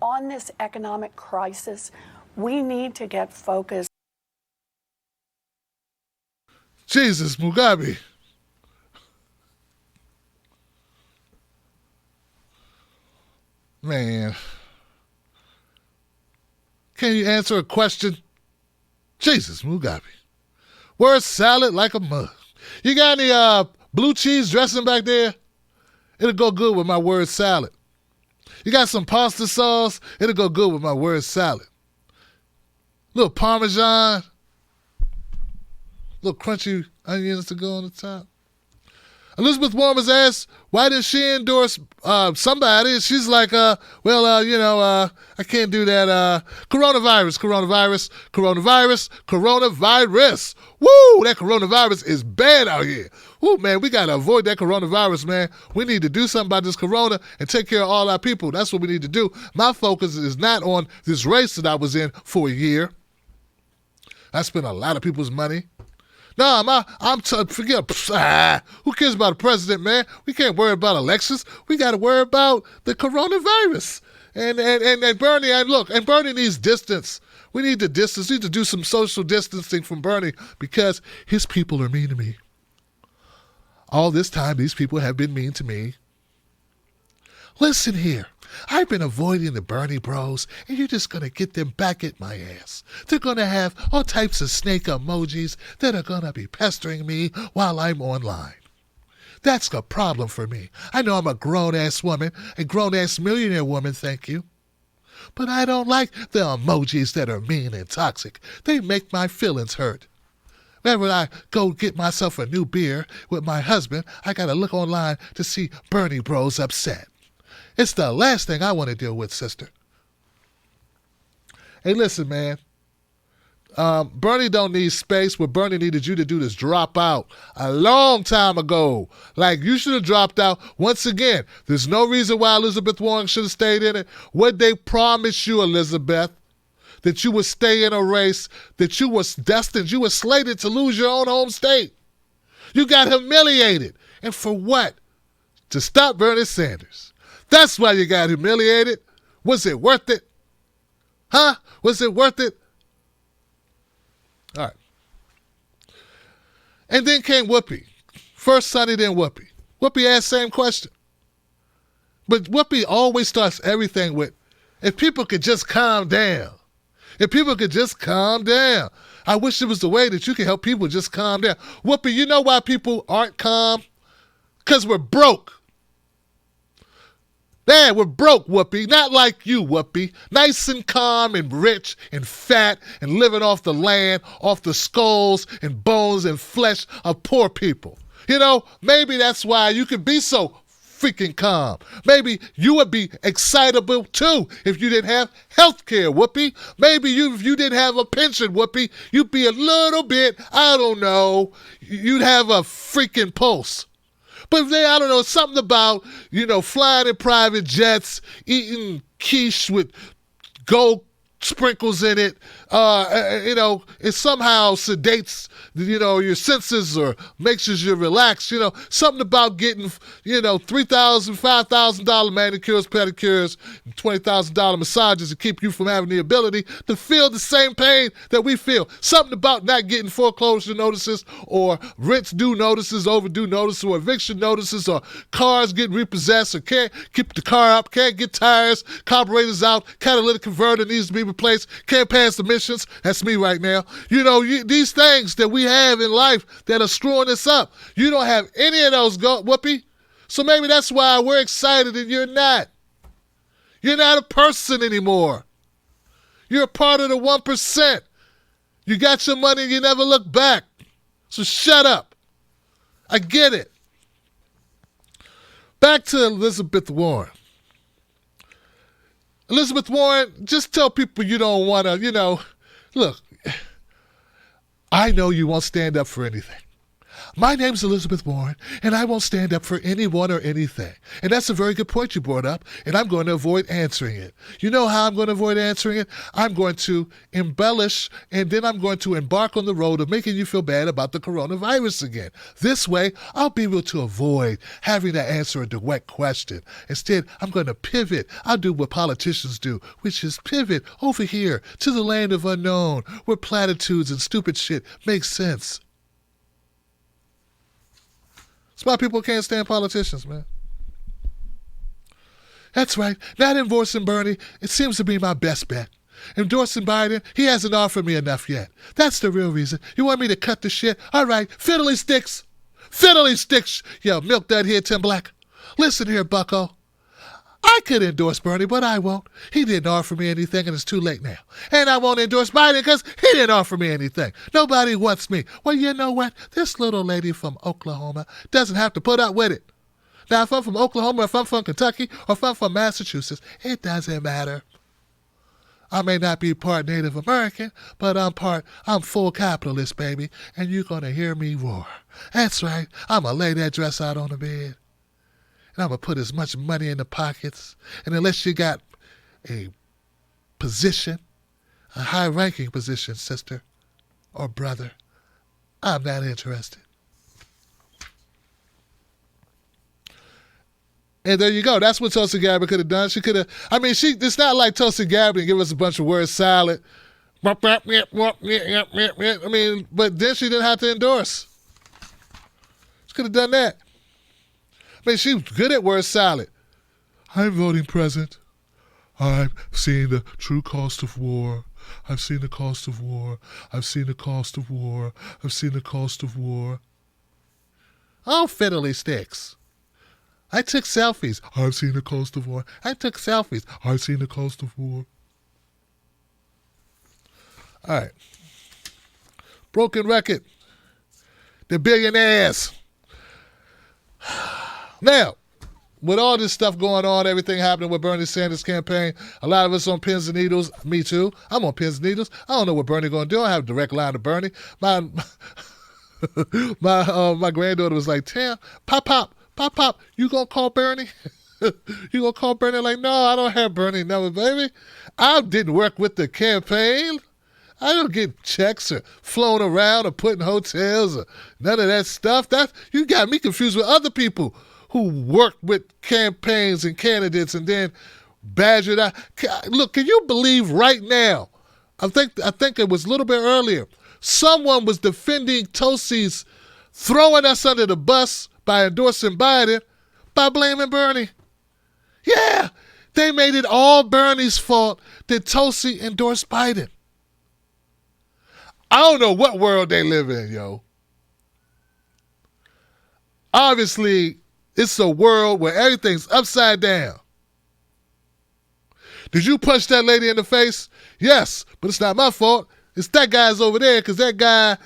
on this economic crisis, we need to get focused. Jesus, Mugabe. Man. Can you answer a question? Jesus, Mugabe. Word salad like a mug. You got any blue cheese dressing back there? It'll go good with my word salad. You got some pasta sauce? It'll go good with my word salad. Little Parmesan. Little crunchy onions to go on the top. Elizabeth Warren was asked, why did she endorse somebody? And she's like, I can't do that. Coronavirus. Woo, that coronavirus is bad out here. Woo, man, we got to avoid that coronavirus, man. We need to do something about this corona and take care of all our people. That's what we need to do. My focus is not on this race that I was in for a year. I spent a lot of people's money. No, forget. Who cares about the president, man? We can't worry about elections. We got to worry about the coronavirus. And Bernie, and Bernie needs distance. We need the distance. We need to do some social distancing from Bernie because his people are mean to me. All this time, these people have been mean to me. Listen here. I've been avoiding the Bernie bros, and you're just going to get them back at my ass. They're going to have all types of snake emojis that are going to be pestering me while I'm online. That's a problem for me. I know I'm a grown-ass woman, a grown-ass millionaire woman, thank you. But I don't like the emojis that are mean and toxic. They make my feelings hurt. Whenever I go get myself a new beer with my husband, I got to look online to see Bernie bros upset. It's the last thing I want to deal with, sister. Hey, listen, man. Bernie don't need space. What Bernie needed you to do is drop out a long time ago. Like, you should have dropped out once again. There's no reason why Elizabeth Warren should have stayed in it. What they promised you, Elizabeth, that you would stay in a race, that you was destined, you were slated to lose your own home state. You got humiliated. And for what? To stop Bernie Sanders. That's why you got humiliated. Was it worth it? Huh? Was it worth it? All right. And then came Whoopi. First Sunny, then Whoopi. Whoopi asked the same question. But Whoopi always starts everything with, if people could just calm down. If people could just calm down. I wish there was a way that you could help people just calm down. Whoopi, you know why people aren't calm? Because we're broke. Man, we're broke, Whoopi. Not like you, Whoopi. Nice and calm and rich and fat and living off the land, off the skulls and bones and flesh of poor people. You know, maybe that's why you could be so freaking calm. Maybe you would be excitable too if you didn't have health care, Whoopi. Maybe if you didn't have a pension, Whoopi, you'd be a little bit, I don't know, you'd have a freaking pulse. But then, I don't know, something about, flying in private jets, eating quiche with gold sprinkles in it, it somehow sedates, your senses or makes you relax. Something about getting, $3,000, $5,000 manicures, pedicures, and $20,000 massages to keep you from having the ability to feel the same pain that we feel. Something about not getting foreclosure notices or rents due notices, overdue notices, or eviction notices, or cars getting repossessed, or can't keep the car up, can't get tires, carburetors out, catalytic converter needs to be replaced, can't pass emissions. That's me right now. These things that we have in life that are screwing us up. You don't have any of those, Whoopi. So maybe that's why we're excited and you're not. You're not a person anymore. You're a part of the 1%. You got your money and you never look back. So shut up. I get it. Back to Elizabeth Warren. Elizabeth Warren, just tell people you don't want to, look, I know you won't stand up for anything. My name's Elizabeth Warren, and I won't stand up for anyone or anything. And that's a very good point you brought up, and I'm going to avoid answering it. You know how I'm going to avoid answering it? I'm going to embellish, and then I'm going to embark on the road of making you feel bad about the coronavirus again. This way, I'll be able to avoid having to answer a direct question. Instead, I'm going to pivot. I'll do what politicians do, which is pivot over here to the land of unknown, where platitudes and stupid shit make sense. That's why people can't stand politicians, man. That's right. Not endorsing Bernie, it seems to be my best bet. Endorsing Biden, he hasn't offered me enough yet. That's the real reason. You want me to cut the shit? All right, fiddly sticks. Fiddly sticks. Yo, milk that here, Tim Black. Listen here, bucko. I could endorse Bernie, but I won't. He didn't offer me anything, and it's too late now. And I won't endorse Biden because he didn't offer me anything. Nobody wants me. Well, you know what? This little lady from Oklahoma doesn't have to put up with it. Now, if I'm from Oklahoma, if I'm from Kentucky, or if I'm from Massachusetts, it doesn't matter. I may not be part Native American, but I'm full capitalist, baby, and you're going to hear me roar. That's right. I'm going to lay that dress out on the bed. And I'm going to put as much money in the pockets. And unless you got a position, a high-ranking position, sister or brother, I'm not interested. And there you go. That's what Tulsi Gabbard could have done. She could have, it's not like Tulsi Gabbard and give us a bunch of word salad. But then she didn't have to endorse. She could have done that. She's good at word salad. I'm voting present. I've seen the true cost of war. I've seen the cost of war. I've seen the cost of war. I've seen the cost of war. Oh, fiddly sticks. I took selfies. I've seen the cost of war. I took selfies. I've seen the cost of war. All right. Broken record. The billionaires. Now, with all this stuff going on, everything happening with Bernie Sanders' campaign, a lot of us on pins and needles. Me too. I'm on pins and needles. I don't know what Bernie going to do. I have a direct line to Bernie. My granddaughter was like, Tim, Pop, you going to call Bernie? You going to call Bernie? Like, no, I don't have Bernie number, baby. I didn't work with the campaign. I don't get checks or flown around or put in hotels or none of that stuff. You got me confused with other people who worked with campaigns and candidates and then badgered out. Look, can you believe right now, I think it was a little bit earlier, someone was defending Tulsi's throwing us under the bus by endorsing Biden by blaming Bernie. Yeah, they made it all Bernie's fault that Tulsi endorsed Biden. I don't know what world they live in, yo. Obviously, it's a world where everything's upside down. Did you punch that lady in the face? Yes, but it's not my fault. It's that guy's over there because that guy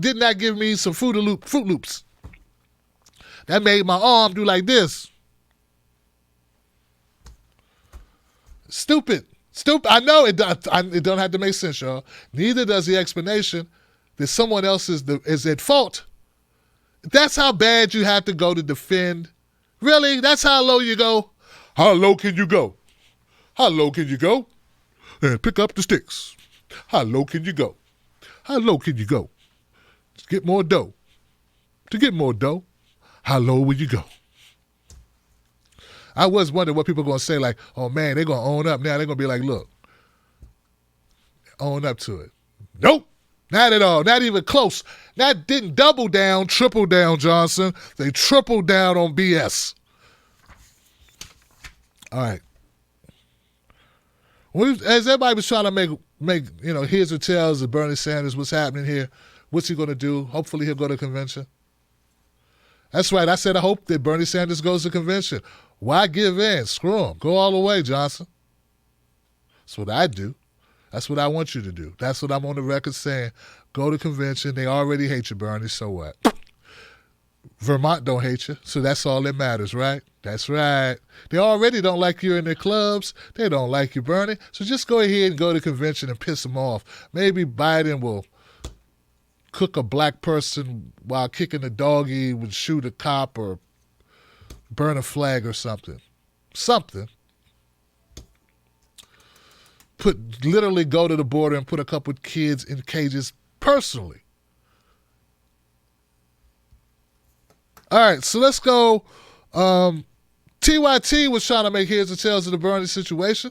did not give me some Fruit Loops. That made my arm do like this. Stupid. I know it don't have to make sense, y'all. Neither does the explanation that someone else is at fault. That's how bad you have to go to defend. Really? That's how low you go? How low can you go? How low can you go? And pick up the sticks. How low can you go? How low can you go? To get more dough. To get more dough, how low will you go? I was wondering what people are going to say, like, oh, man, they're going to own up. Now they're going to be like, look, own up to it. Nope, not at all. Not even close. That didn't double down, triple down, Johnson. They tripled down on BS. All right. As everybody was trying to make heads or tails of Bernie Sanders, what's happening here, what's he going to do? Hopefully he'll go to convention. That's right. I said I hope that Bernie Sanders goes to convention. Why give in? Screw him. Go all the way, Johnson. That's what I do. That's what I want you to do. That's what I'm on the record saying. Go to convention. They already hate you, Bernie. So what? Vermont don't hate you, so that's all that matters, right? That's right. They already don't like you in their clubs. They don't like you, Bernie. So just go ahead and go to convention and piss them off. Maybe Biden will cook a black person while kicking a doggy, would shoot a cop or burn a flag or something. Something. Literally go to the border and put a couple of kids in cages personally. All right, so let's go. TYT was trying to make heads or tails of the Bernie situation.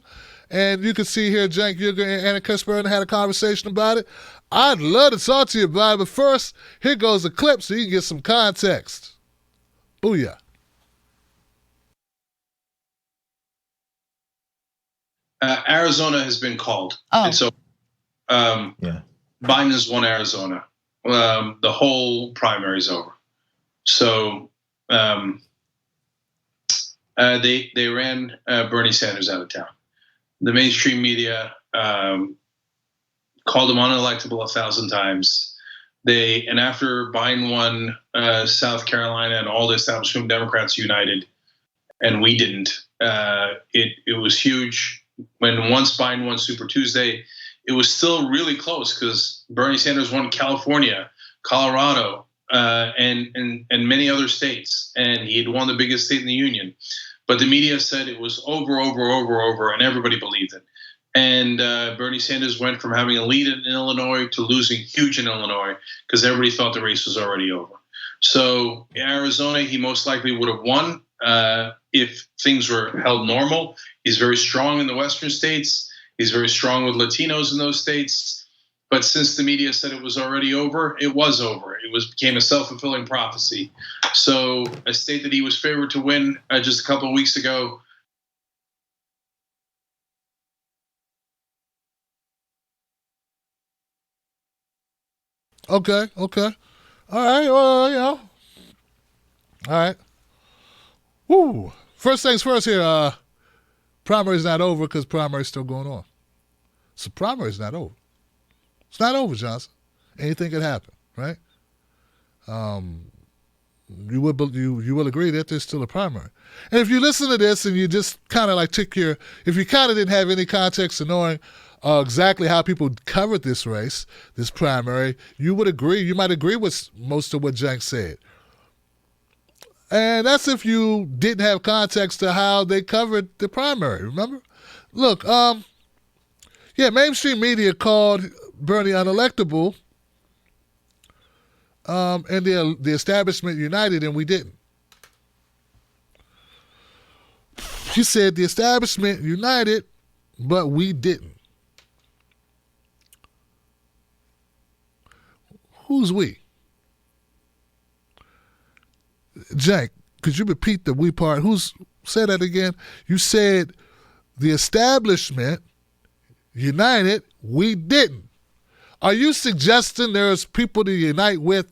And you can see here, Cenk Uygur and Anna Kirshberg had a conversation about it. I'd love to talk to you about it, but first, here goes a clip so you can get some context. Booyah. Arizona has been called. Oh. And so Biden has won Arizona. The whole primary is over. So they ran Bernie Sanders out of town. The mainstream media called him unelectable 1,000 times. And after Biden won South Carolina and all the establishment Democrats united, and we didn't, it was huge. Once Biden won Super Tuesday, it was still really close because Bernie Sanders won California, Colorado, and many other states, and he had won the biggest state in the union. But the media said it was over, and everybody believed it. And Bernie Sanders went from having a lead in Illinois to losing huge in Illinois because everybody thought the race was already over. So in Arizona, he most likely would have won if things were held normal. He's very strong in the western states. He's very strong with Latinos in those states. But since the media said it was already over, it was over. It became a self-fulfilling prophecy. So a state that he was favored to win just a couple of weeks ago. Okay. All right, well, All right. Woo. First things first here, primary's not over because primary's still going on. So primary's not over. It's not over, Johnson. Anything could happen, right? You will agree that there's still a primary. And if you listen to this and you just kind of like if you kind of didn't have any context of knowing exactly how people covered this race, this primary, you would agree. You might agree with most of what Cenk said. And that's if you didn't have context to how they covered the primary, remember? Look, mainstream media called Bernie unelectable, and the establishment united, and we didn't. She said the establishment united, but we didn't. Who's we? Cenk, could you repeat the we part? Say that again? You said the establishment united, we didn't. Are you suggesting there's people to unite with?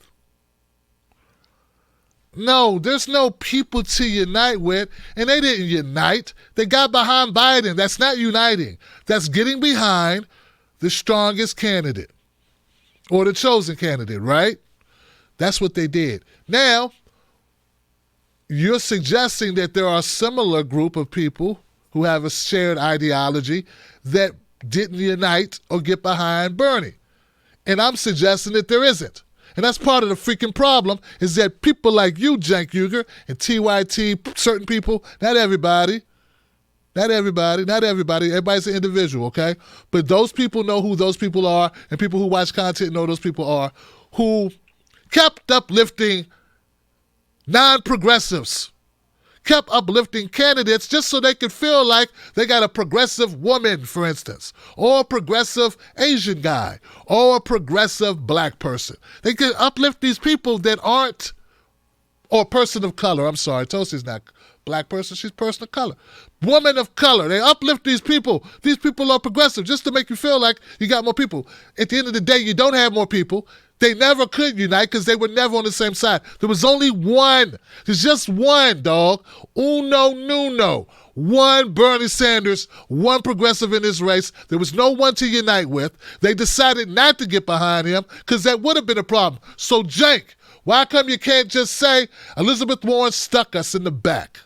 No, there's no people to unite with, and they didn't unite. They got behind Biden. That's not uniting. That's getting behind the strongest candidate or the chosen candidate, right? That's what they did. Now, you're suggesting that there are a similar group of people who have a shared ideology that didn't unite or get behind Bernie. And I'm suggesting that there isn't. And that's part of the freaking problem, is that people like you, Cenk Uygur, and TYT, certain people, not everybody, everybody's an individual, okay? But those people know who those people are, and people who watch content know those people are, who kept uplifting non-progressives, kept uplifting candidates just so they could feel like they got a progressive woman, for instance, or a progressive Asian guy, or a progressive black person. They could uplift these people that aren't, or person of color. I'm sorry, Tulsi's not black person, she's person of color. Woman of color. They uplift these people. These people are progressive just to make you feel like you got more people. At the end of the day, you don't have more people. They never could unite because they were never on the same side. There was only one. There's just one, dog. Uno nuno. One Bernie Sanders, one progressive in this race. There was no one to unite with. They decided not to get behind him because that would have been a problem. So, Cenk, why come you can't just say Elizabeth Warren stuck us in the back?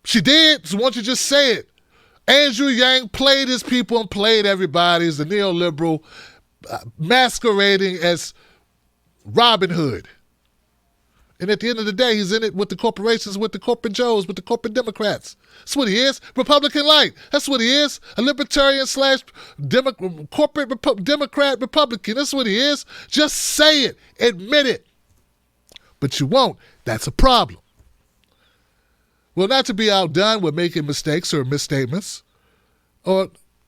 She did, so why don't you just say it? Andrew Yang played his people and played everybody as a neoliberal, masquerading as Robin Hood. And at the end of the day, he's in it with the corporations, with the corporate Joes, with the corporate Democrats. That's what he is. Republican light. That's what he is. A libertarian slash corporate Democrat Republican. That's what he is. Just say it. Admit it. But you won't. That's a problem. Well, not to be outdone with making mistakes or misstatements, or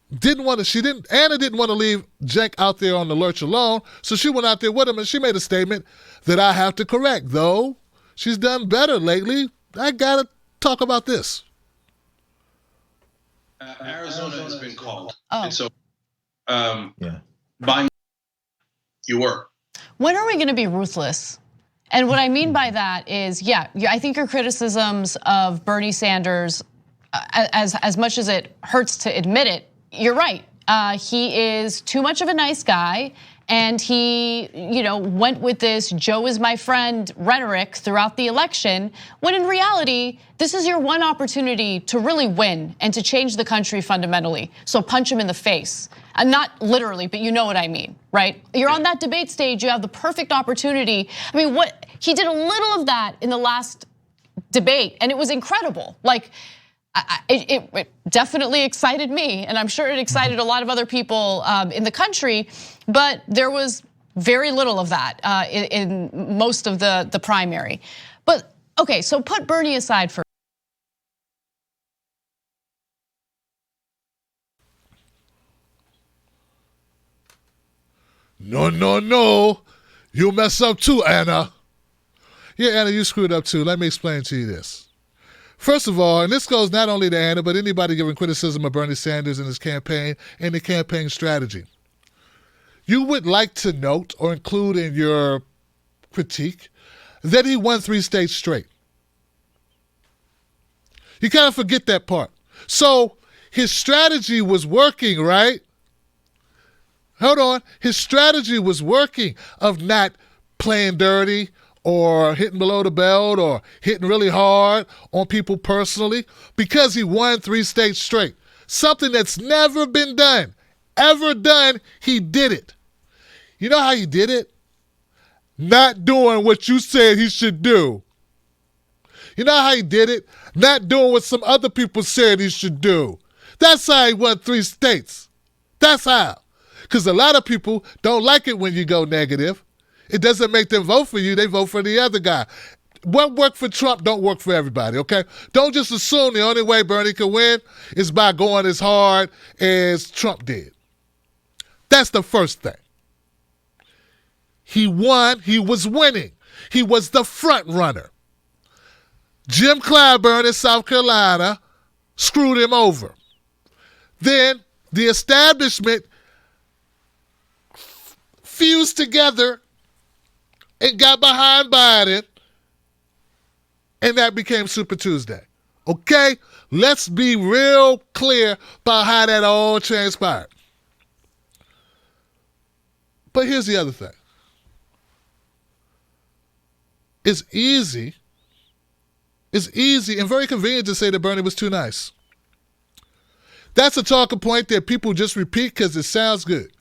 Anna didn't want to leave Cenk out there on the lurch alone, so she went out there with him and she made a statement that I have to correct. Though she's done better lately, I gotta talk about this. Arizona has been called. Oh. And so, Biden, you were. When are we going to be ruthless? And what I mean by that is, I think your criticisms of Bernie Sanders, as much as it hurts to admit it, you're right. He is too much of a nice guy, and he, went with this "Joe is my friend" rhetoric throughout the election, when in reality, this is your one opportunity to really win and to change the country fundamentally. So punch him in the face. And not literally, but you know what I mean, right? You're on that debate stage, you have the perfect opportunity. I mean, he did a little of that in the last debate, and it was incredible. Like, it definitely excited me, and I'm sure it excited a lot of other people in the country, but there was very little of that in most of the primary. But okay, so put Bernie aside for No. You mess up too, Anna. Yeah, Anna, you screwed up too. Let me explain to you this. First of all, and this goes not only to Anna, but anybody giving criticism of Bernie Sanders and his campaign and the campaign strategy. You would like to note or include in your critique that he won 3 states straight. You kind of forget that part. So his strategy was working, right? Hold on. His strategy was working of not playing dirty or hitting below the belt or hitting really hard on people personally, because he won 3 states straight. Something that's never been done, ever done, he did it. You know how he did it? Not doing what you said he should do. You know how he did it? Not doing what some other people said he should do. That's how he won 3 states. That's how. Because a lot of people don't like it when you go negative. It doesn't make them vote for you. They vote for the other guy. What worked for Trump don't work for everybody, okay? Don't just assume the only way Bernie can win is by going as hard as Trump did. That's the first thing. He won. He was winning. He was the front runner. Jim Clyburn in South Carolina screwed him over. Then the establishment fused together and got behind Biden, and that became Super Tuesday. Okay? Let's be real clear about how that all transpired. But here's the other thing. It's easy and very convenient to say that Bernie was too nice. That's a talking point that people just repeat because it sounds good.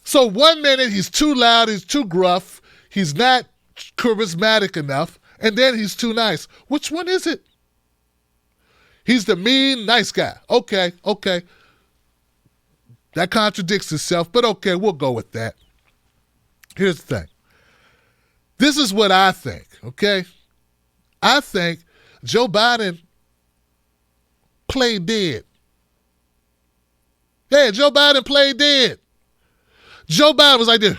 So 1 minute he's too loud, he's too gruff, he's not charismatic enough, and then he's too nice. Which one is it? He's the mean, nice guy. Okay. That contradicts itself, but okay, we'll go with that. Here's the thing. This is what I think, okay? I think Joe Biden played dead. Yeah, Joe Biden played dead. Joe Biden was like this.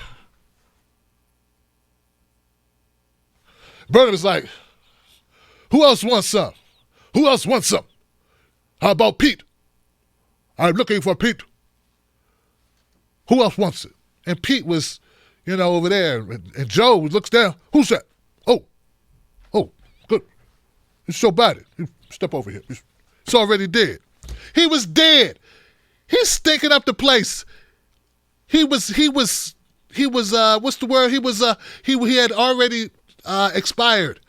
Bernie was like, who else wants some? Who else wants some? How about Pete? I'm looking for Pete. Who else wants it? And Pete was, over there. And Joe looks down. Who's that? Oh, good. It's Joe Biden. Step over here. It's already dead. He was dead. He's stinking up the place. He was what's the word? He had already expired.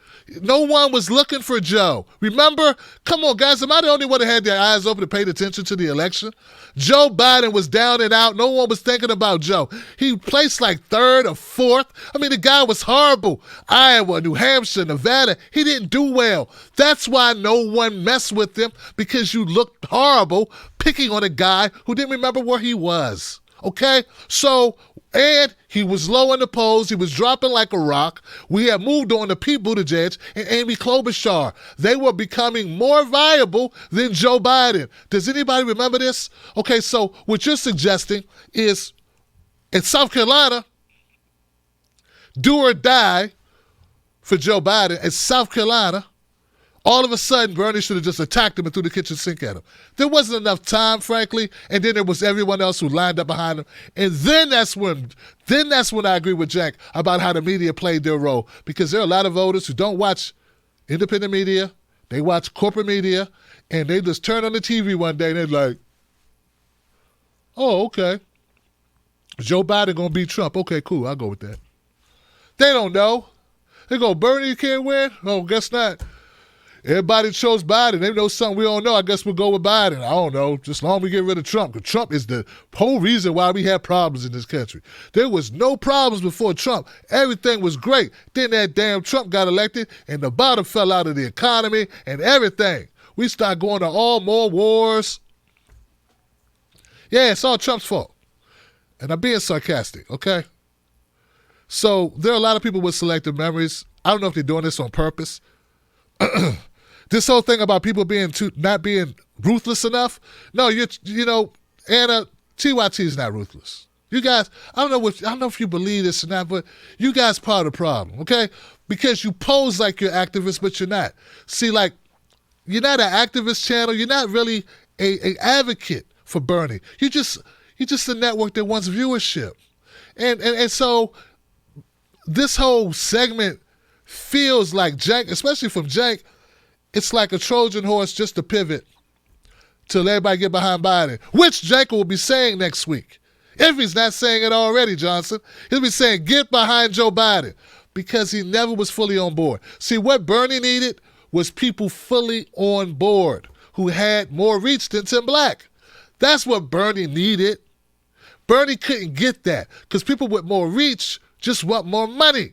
No one was looking for Joe. Remember? Come on, guys. Am I the only one that had their eyes open and paid attention to the election? Joe Biden was down and out. No one was thinking about Joe. He placed like third or fourth. I mean, the guy was horrible. Iowa, New Hampshire, Nevada. He didn't do well. That's why no one messed with him, because you looked horrible picking on a guy who didn't remember where he was. Okay? So, and he was low in the polls. He was dropping like a rock. We had moved on to Pete Buttigieg and Amy Klobuchar. They were becoming more viable than Joe Biden. Does anybody remember this? Okay, so what you're suggesting is in South Carolina, do or die for Joe Biden. In South Carolina, all of a sudden, Bernie should have just attacked him and threw the kitchen sink at him. There wasn't enough time, frankly, and then there was everyone else who lined up behind him. And then that's when I agree with Jack about how the media played their role, because there are a lot of voters who don't watch independent media. They watch corporate media, and they just turn on the TV one day and they're like, oh, okay. Joe Biden going to beat Trump. Okay, cool. I'll go with that. They don't know. They go, Bernie can't win? Oh, guess not. Everybody chose Biden. They know something we don't know. I guess we'll go with Biden. I don't know. Just long as we get rid of Trump. Because Trump is the whole reason why we have problems in this country. There was no problems before Trump. Everything was great. Then that damn Trump got elected and the bottom fell out of the economy and everything. We start going to all more wars. Yeah, it's all Trump's fault. And I'm being sarcastic, okay? So there are a lot of people with selective memories. I don't know if they're doing this on purpose. This whole thing about people not being ruthless enough. No, Anna, TYT is not ruthless. You guys, I don't know if you believe this or not, but you guys part of the problem, okay? Because you pose like you're activists, but you're not. See, like, you're not an activist channel. You're not really a advocate for Bernie. You're just a network that wants viewership. And so this whole segment feels like Jank, especially from Jank, it's like a Trojan horse just to pivot till everybody get behind Biden, which Jank will be saying next week. If he's not saying it already, Johnson, he'll be saying, get behind Joe Biden, because he never was fully on board. See, what Bernie needed was people fully on board who had more reach than Tim Black. That's what Bernie needed. Bernie couldn't get that because people with more reach just want more money.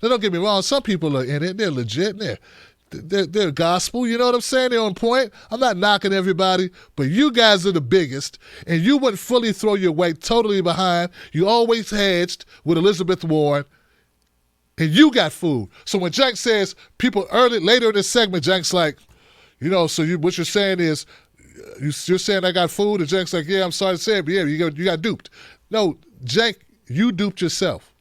Now, don't get me wrong. Some people are in it. They're legit. They're gospel. You know what I'm saying? They're on point. I'm not knocking everybody, but you guys are the biggest, and you wouldn't fully throw your weight totally behind. You always hedged with Elizabeth Warren, and you got food. So when Jack says people later in this segment, Jack's like, so what you're saying is, you're saying I got food, and Jack's like, yeah, I'm sorry to say it, but yeah, you got duped. No, Jack, you duped yourself.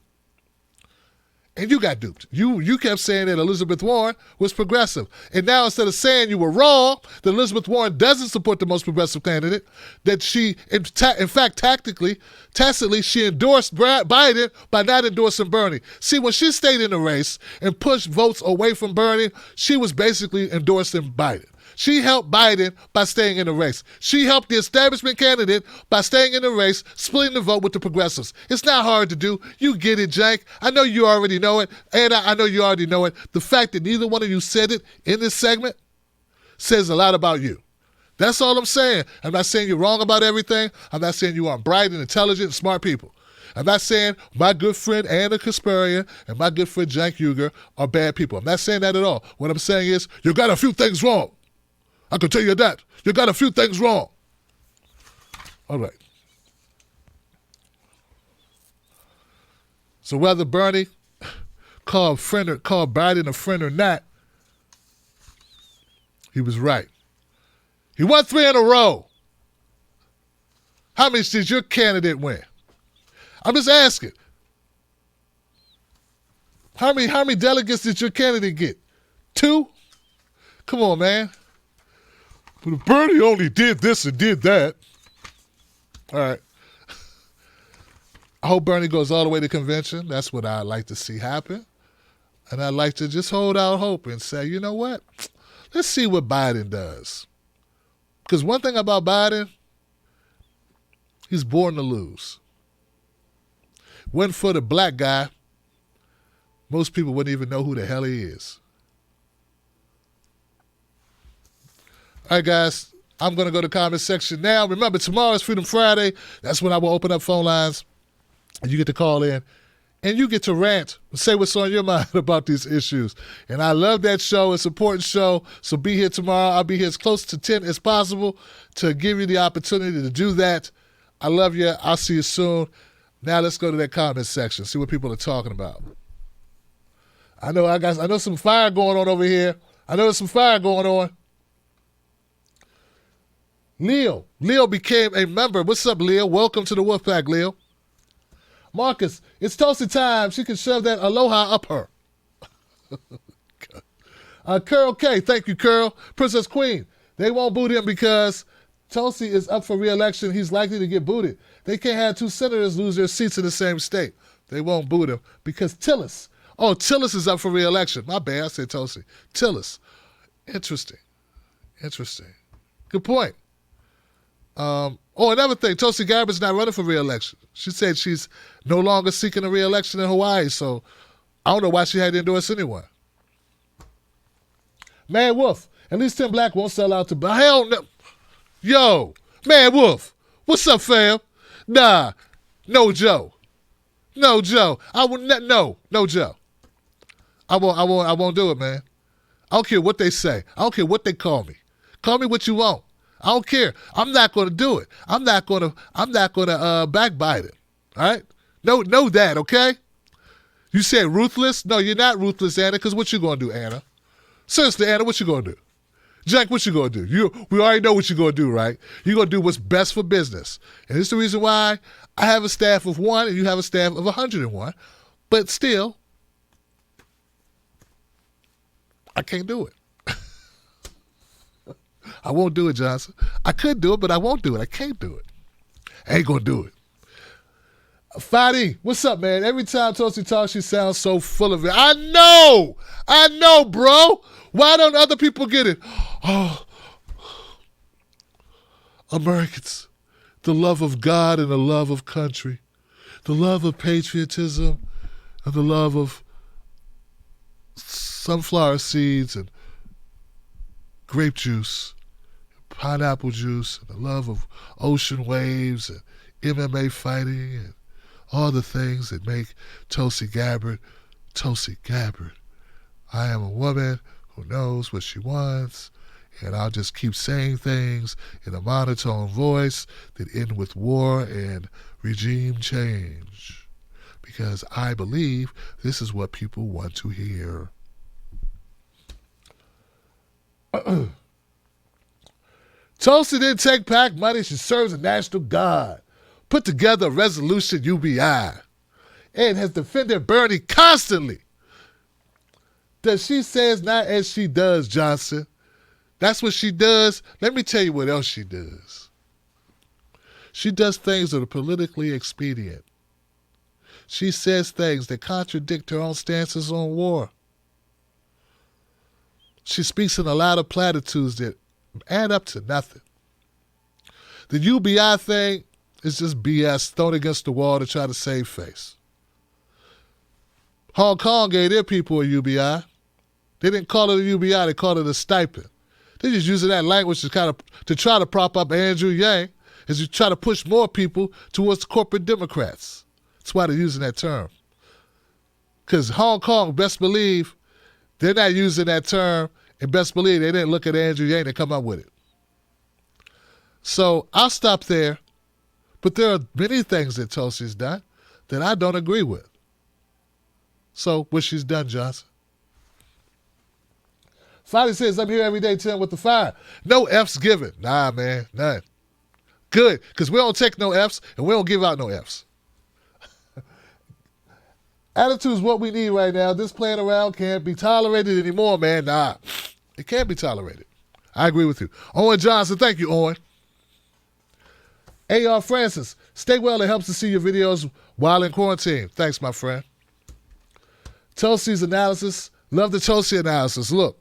And you got duped. You kept saying that Elizabeth Warren was progressive. And now instead of saying you were wrong, that Elizabeth Warren doesn't support the most progressive candidate, that she, in fact, tacitly, she endorsed Biden by not endorsing Bernie. See, when she stayed in the race and pushed votes away from Bernie, she was basically endorsing Biden. She helped Biden by staying in the race. She helped the establishment candidate by staying in the race, splitting the vote with the progressives. It's not hard to do. You get it, Jank. I know you already know it. And I know you already know it. The fact that neither one of you said it in this segment says a lot about you. That's all I'm saying. I'm not saying you're wrong about everything. I'm not saying you aren't bright and intelligent and smart people. I'm not saying my good friend Anna Kasparian and my good friend Jank Uger are bad people. I'm not saying that at all. What I'm saying is you got a few things wrong. I can tell you that. You got a few things wrong. All right. So whether Bernie called Biden a friend or not, he was right. He won 3 in a row. How many did your candidate win? I'm just asking. How many delegates did your candidate get? 2? Come on, man. But if Bernie only did this and did that. All right. I hope Bernie goes all the way to convention. That's what I'd like to see happen. And I'd like to just hold out hope and say, you know what? Let's see what Biden does. Because one thing about Biden, he's born to lose. When for the black guy, most people wouldn't even know who the hell he is. All right, guys, I'm going to go to the comment section now. Remember, tomorrow is Freedom Friday. That's when I will open up phone lines, and you get to call in, and you get to rant and say what's on your mind about these issues. And I love that show. It's an important show, so be here tomorrow. I'll be here as close to 10 as possible to give you the opportunity to do that. I love you. I'll see you soon. Now let's go to that comment section, see what people are talking about. I know some fire going on over here. I know there's some fire going on. Leo became a member. What's up, Leo? Welcome to the Wolfpack, Leo. Marcus, it's Tulsi time. She can shove that aloha up her. Curl K, thank you, Curl. Princess Queen, they won't boot him because Tulsi is up for re-election. He's likely to get booted. They can't have 2 senators lose their seats in the same state. They won't boot him because Tillis is up for re-election. My bad, I said Tulsi. Tillis. Interesting. Good point. Another thing, Tulsi Gabbard's not running for re-election. She said she's no longer seeking a re-election in Hawaii, so I don't know why she had to endorse anyone. Man Wolf, at least Tim Black won't sell out to... Hell no. Yo, Man Wolf, what's up, fam? Nah, no Joe. No Joe. No Joe. I won't do it, man. I don't care what they say. I don't care what they call me. Call me what you want. I don't care. I'm not going to do it. I'm not going to backbite it. All right? Know that, okay? You said ruthless? No, you're not ruthless, Anna, because what you going to do, Anna? Seriously, Anna, what you going to do? Jack, what you going to do? We already know what you're going to do, right? You're going to do what's best for business. And it's the reason why I have a staff of 1 and you have a staff of 101. But still, I can't do it. I won't do it, Johnson. I could do it, but I won't do it. I can't do it. I ain't going to do it. Fadi, what's up, man? Every time Tulsi talks, she sounds so full of it. I know, bro. Why don't other people get it? Oh, Americans, the love of God and the love of country, the love of patriotism and the love of sunflower seeds and grape juice, pineapple juice, and the love of ocean waves and MMA fighting and all the things that make Tulsi Gabbard, Tulsi Gabbard. I am a woman who knows what she wants, and I'll just keep saying things in a monotone voice that end with war and regime change, because I believe this is what people want to hear. Tulsi didn't take PAC money. She serves a national guard. Put together a resolution UBI. and has defended Bernie constantly. Does she says not as she does, Johnson. That's what she does. Let me tell you what else she does. She does things that are politically expedient. She says things that contradict her own stances on war. She speaks in a lot of platitudes that add up to nothing. The UBI thing is just BS thrown against the wall to try to save face. Hong Kong gave their people a UBI. They didn't call it a UBI, they called it a stipend. They're just using that language to try to prop up Andrew Yang as you try to push more people towards the corporate Democrats. That's why they're using that term. Because Hong Kong, best believe, they're not using that term, and best believe they didn't look at Andrew Yang and come up with it. So I'll stop there, but there are many things that Tulsi's done that I don't agree with. So what she's done, Johnson. Finally says, I'm here every day, Tim, with the fire. No F's given. Nah, man, none. Good, because we don't take no F's, and we don't give out no F's. Attitude is what we need right now. This playing around can't be tolerated anymore, man. Nah, it can't be tolerated. I agree with you. Owen Johnson, thank you, Owen. A.R. Francis, stay well. It helps to see your videos while in quarantine. Thanks, my friend. Tulsi's analysis. Love the Tulsi analysis. Look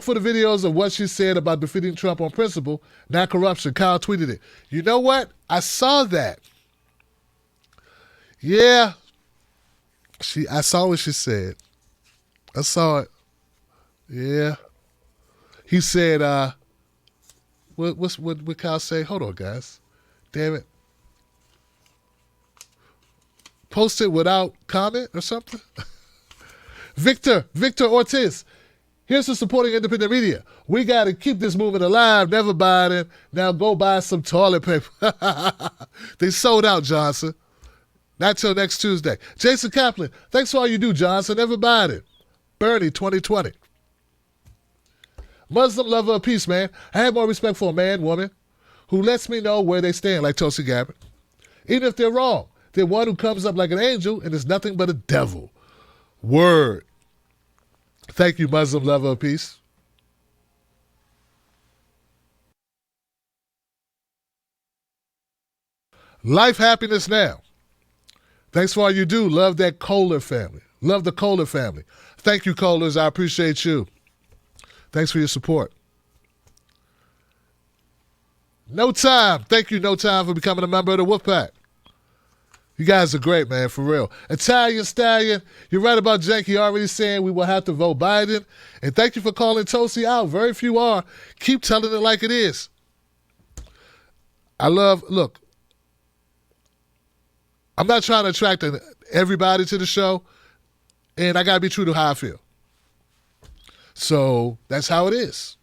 for the videos of what she said about defeating Trump on principle, not corruption. Kyle tweeted it. You know what? I saw that. Yeah. I saw what she said. I saw it. Yeah. He said, what Kyle say? Hold on, guys. Damn it. Post it without comment or something? Victor Ortiz. Here's for supporting independent media. We got to keep this movement alive. Never Biden. Now go buy some toilet paper. They sold out, Johnson. Not till next Tuesday. Jason Kaplan, thanks for all you do, Johnson. Never Biden. Bernie 2020. Muslim lover of peace, man. I have more respect for a man, woman, who lets me know where they stand, like Tulsi Gabbard. Even if they're wrong, they're one who comes up like an angel and is nothing but a devil. Word. Thank you, Muslim lover of peace. Life happiness now. Thanks for all you do. Love that Kohler family. Love the Kohler family. Thank you, Kohlers. I appreciate you. Thanks for your support. No Time. Thank you, No Time, for becoming a member of the Wolfpack. You guys are great, man, for real. Italian Stallion, you're right about Janky already saying we will have to vote Biden. And thank you for calling Tulsi out. Very few are. Keep telling it like it is. Look, I'm not trying to attract everybody to the show, and I got to be true to how I feel. So that's how it is.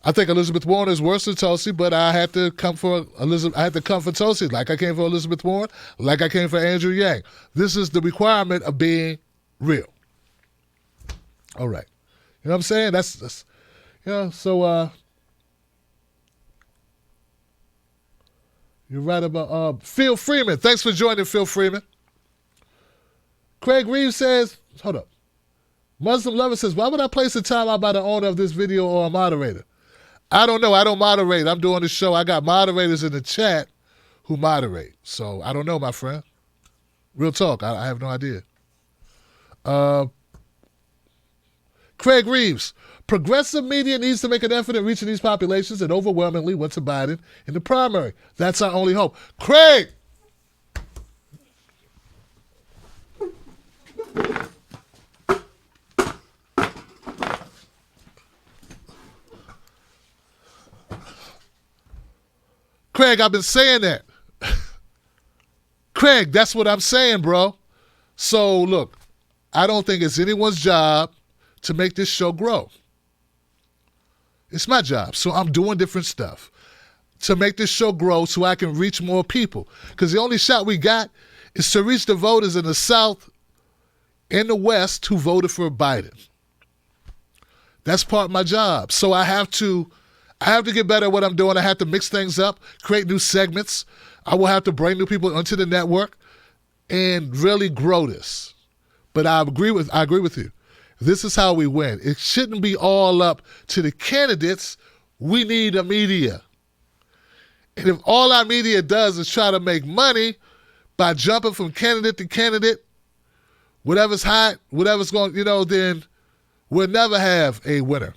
I think Elizabeth Warren is worse than Tulsi, but I had to come for Elizabeth. I had to come for Tulsi, like I came for Elizabeth Warren, like I came for Andrew Yang. This is the requirement of being real. All right, you know what I'm saying? That's So you're right about Phil Freeman. Thanks for joining, Phil Freeman. Craig Reeves says, hold up. Muslim lover says, why would I place a timeout by the owner of this video or a moderator? I don't know. I don't moderate. I'm doing the show. I got moderators in the chat who moderate. So I don't know, my friend. Real talk. I have no idea. Craig Reeves. Progressive media needs to make an effort in reaching these populations and overwhelmingly went to Biden in the primary. That's our only hope. Craig! Craig, I've been saying that. Craig, that's what I'm saying, bro. So, look, I don't think it's anyone's job to make this show grow. It's my job. So I'm doing different stuff to make this show grow so I can reach more people. Because the only shot we got is to reach the voters in the South and the West who voted for Biden. That's part of my job. So I have to I have to get better at what I'm doing. I have to mix things up, create new segments. I will have to bring new people onto the network and really grow this. But I agree with you. This is how we win. It shouldn't be all up to the candidates. We need a media. And if all our media does is try to make money by jumping from candidate to candidate, whatever's hot, whatever's going, then we'll never have a winner.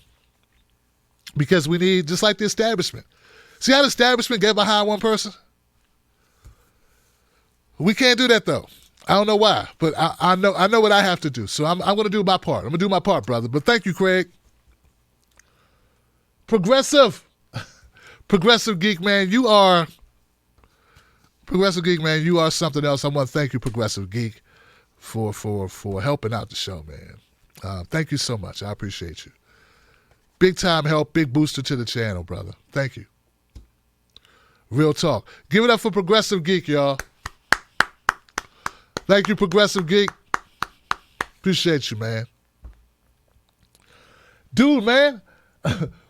Because we need, just like the establishment. See how the establishment get behind one person? We can't do that though. I don't know why, but I know what I have to do. So I'm going to do my part. I'm going to do my part, brother. But thank you, Craig. Progressive Geek, man, you are something else. I want to thank you, Progressive Geek, for helping out the show, man. Thank you so much. I appreciate you. Big time help, big booster to the channel, brother. Thank you. Real talk. Give it up for Progressive Geek, y'all. Thank you, Progressive Geek. Appreciate you, man. Dude, man.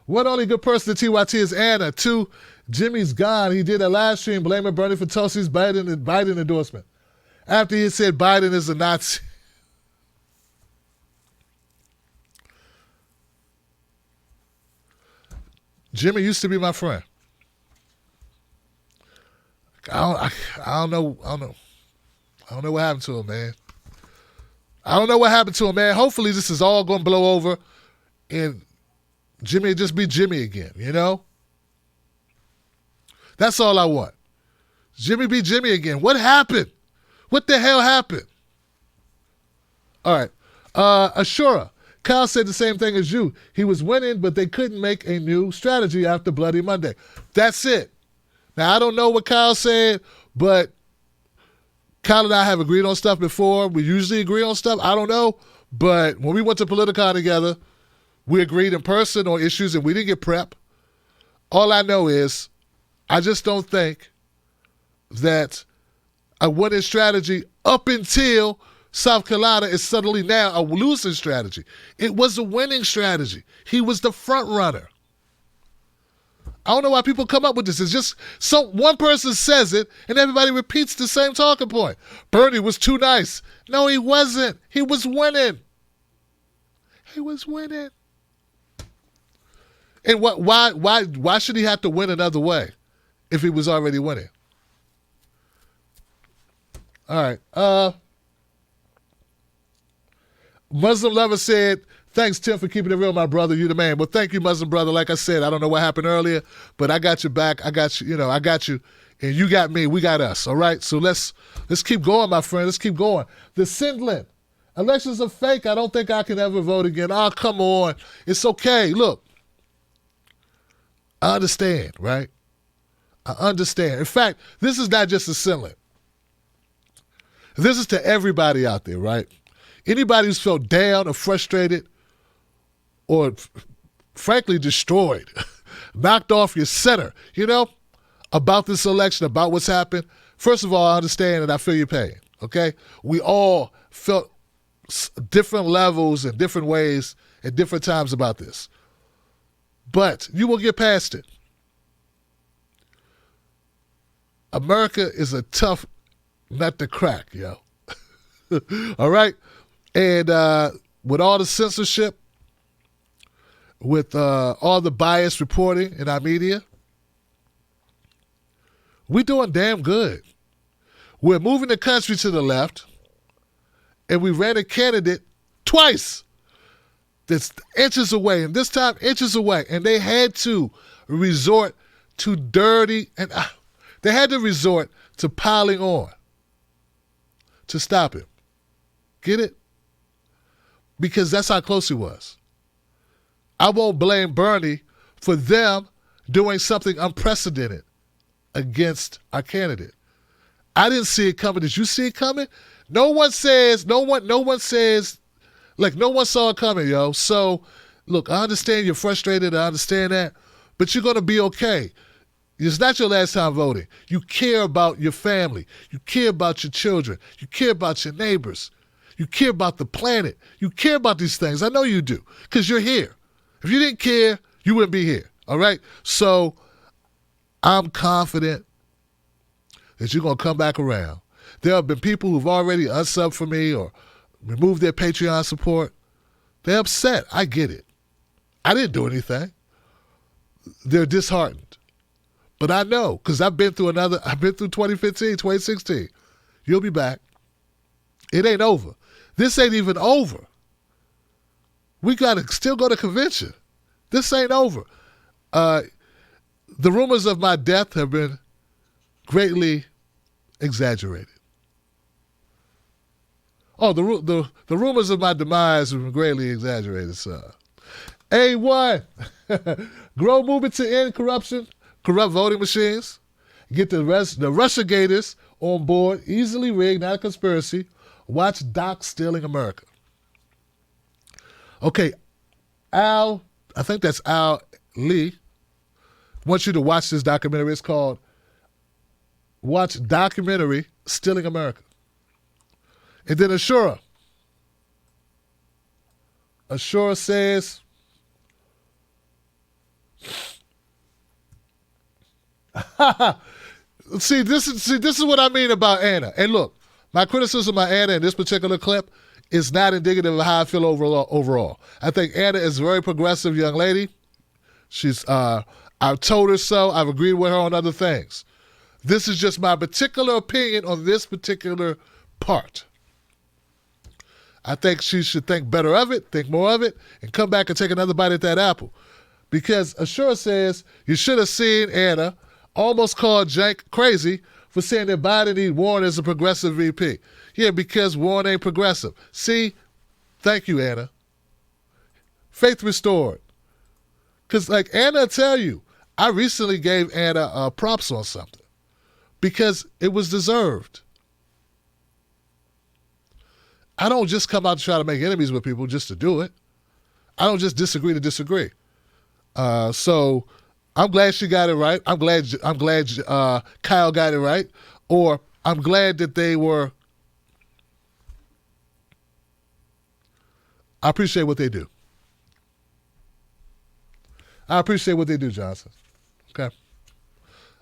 One only good person at TYT is Anna. 2, Jimmy's gone. He did a live stream blaming Bernie for Tulsi's Biden endorsement. After he said Biden is a Nazi. Jimmy used to be my friend. I don't know what happened to him, man. I don't know what happened to him, man. Hopefully this is all going to blow over and Jimmy will just be Jimmy again, That's all I want. Jimmy be Jimmy again. What happened? What the hell happened? All right. Ashura. Kyle said the same thing as you. He was winning, but they couldn't make a new strategy after Bloody Monday. That's it. Now, I don't know what Kyle said, but Kyle and I have agreed on stuff before. We usually agree on stuff. I don't know. But when we went to Politicon together, we agreed in person on issues and we didn't get prep. All I know is I just don't think that a winning strategy up until South Carolina is suddenly now a losing strategy. It was a winning strategy. He was the front runner. I don't know why people come up with this. It's just one person says it and everybody repeats the same talking point. Bernie was too nice. No, he wasn't. He was winning. He was winning. And why should he have to win another way if he was already winning? All right. Muslim Lover said, thanks, Tim, for keeping it real, my brother. You the man. Well, thank you, Muslim brother. Like I said, I don't know what happened earlier, but I got your back. I got you. I got you. And you got me. We got us. All right? So let's keep going, my friend. Let's keep going. The Sindlin. Elections are fake. I don't think I can ever vote again. Oh, come on. It's okay. Look. I understand, right? I understand. In fact, this is not just a Sindlin. This is to everybody out there, right? Anybody who's felt down or frustrated or frankly destroyed, knocked off your center, about this election, about what's happened. First of all, I understand and I feel your pain, okay? We all felt different levels and different ways at different times about this. But you will get past it. America is a tough nut to crack, yo. All right? And with all the censorship, with all the biased reporting in our media, we're doing damn good. We're moving the country to the left, and we ran a candidate twice that's inches away, and this time inches away, and they had to resort to they had to resort to piling on to stop him. Get it? Because that's how close he was. I won't blame Bernie for them doing something unprecedented against our candidate. I didn't see it coming. Did you see it coming? No one saw it coming, yo. So, look, I understand you're frustrated. I understand that. But you're going to be okay. It's not your last time voting. You care about your family. You care about your children. You care about your neighbors. You care about the planet. You care about these things. I know you do because you're here. If you didn't care, you wouldn't be here, All right? So I'm confident that you're going to come back around. There have been people who've already unsubbed for me or removed their Patreon support. They're upset. I get it. I didn't do anything. They're disheartened. But I know, because I've been through 2015, 2016. You'll be back. It ain't over. This ain't even over. We got to still go to convention. This ain't over. The rumors of my death have been greatly exaggerated. Oh, the rumors of my demise have been greatly exaggerated, sir. A1, grow movement to end corruption, corrupt voting machines, get the Russia Gators on board, easily rigged, not a conspiracy. Watch Doc Stealing America. Okay, Al, I think that's Al Lee, wants you to watch this documentary. It's called Watch Documentary Stealing America. And then Ashura says, see, this is what I mean about Anna. And look, my criticism of Anna in this particular clip is not indicative of how I feel overall. I think Anna is a very progressive young lady. She's, I've told her so. I've agreed with her on other things. This is just my particular opinion on this particular part. I think she should think better of it, think more of it, and come back and take another bite at that apple. Because Ashura says you should have seen Anna almost called Jank crazy for saying that Biden need Warren as a progressive VP. Yeah, because Warren ain't progressive. See? Thank you, Anna. Faith restored. Because like Anna will tell you, I recently gave Anna props on something because it was deserved. I don't just come out to try to make enemies with people just to do it. I don't just disagree to disagree. So I'm glad she got it right. I'm glad Kyle got it right. Or I'm glad that they were. I appreciate what they do. I appreciate what they do, Johnson. Okay.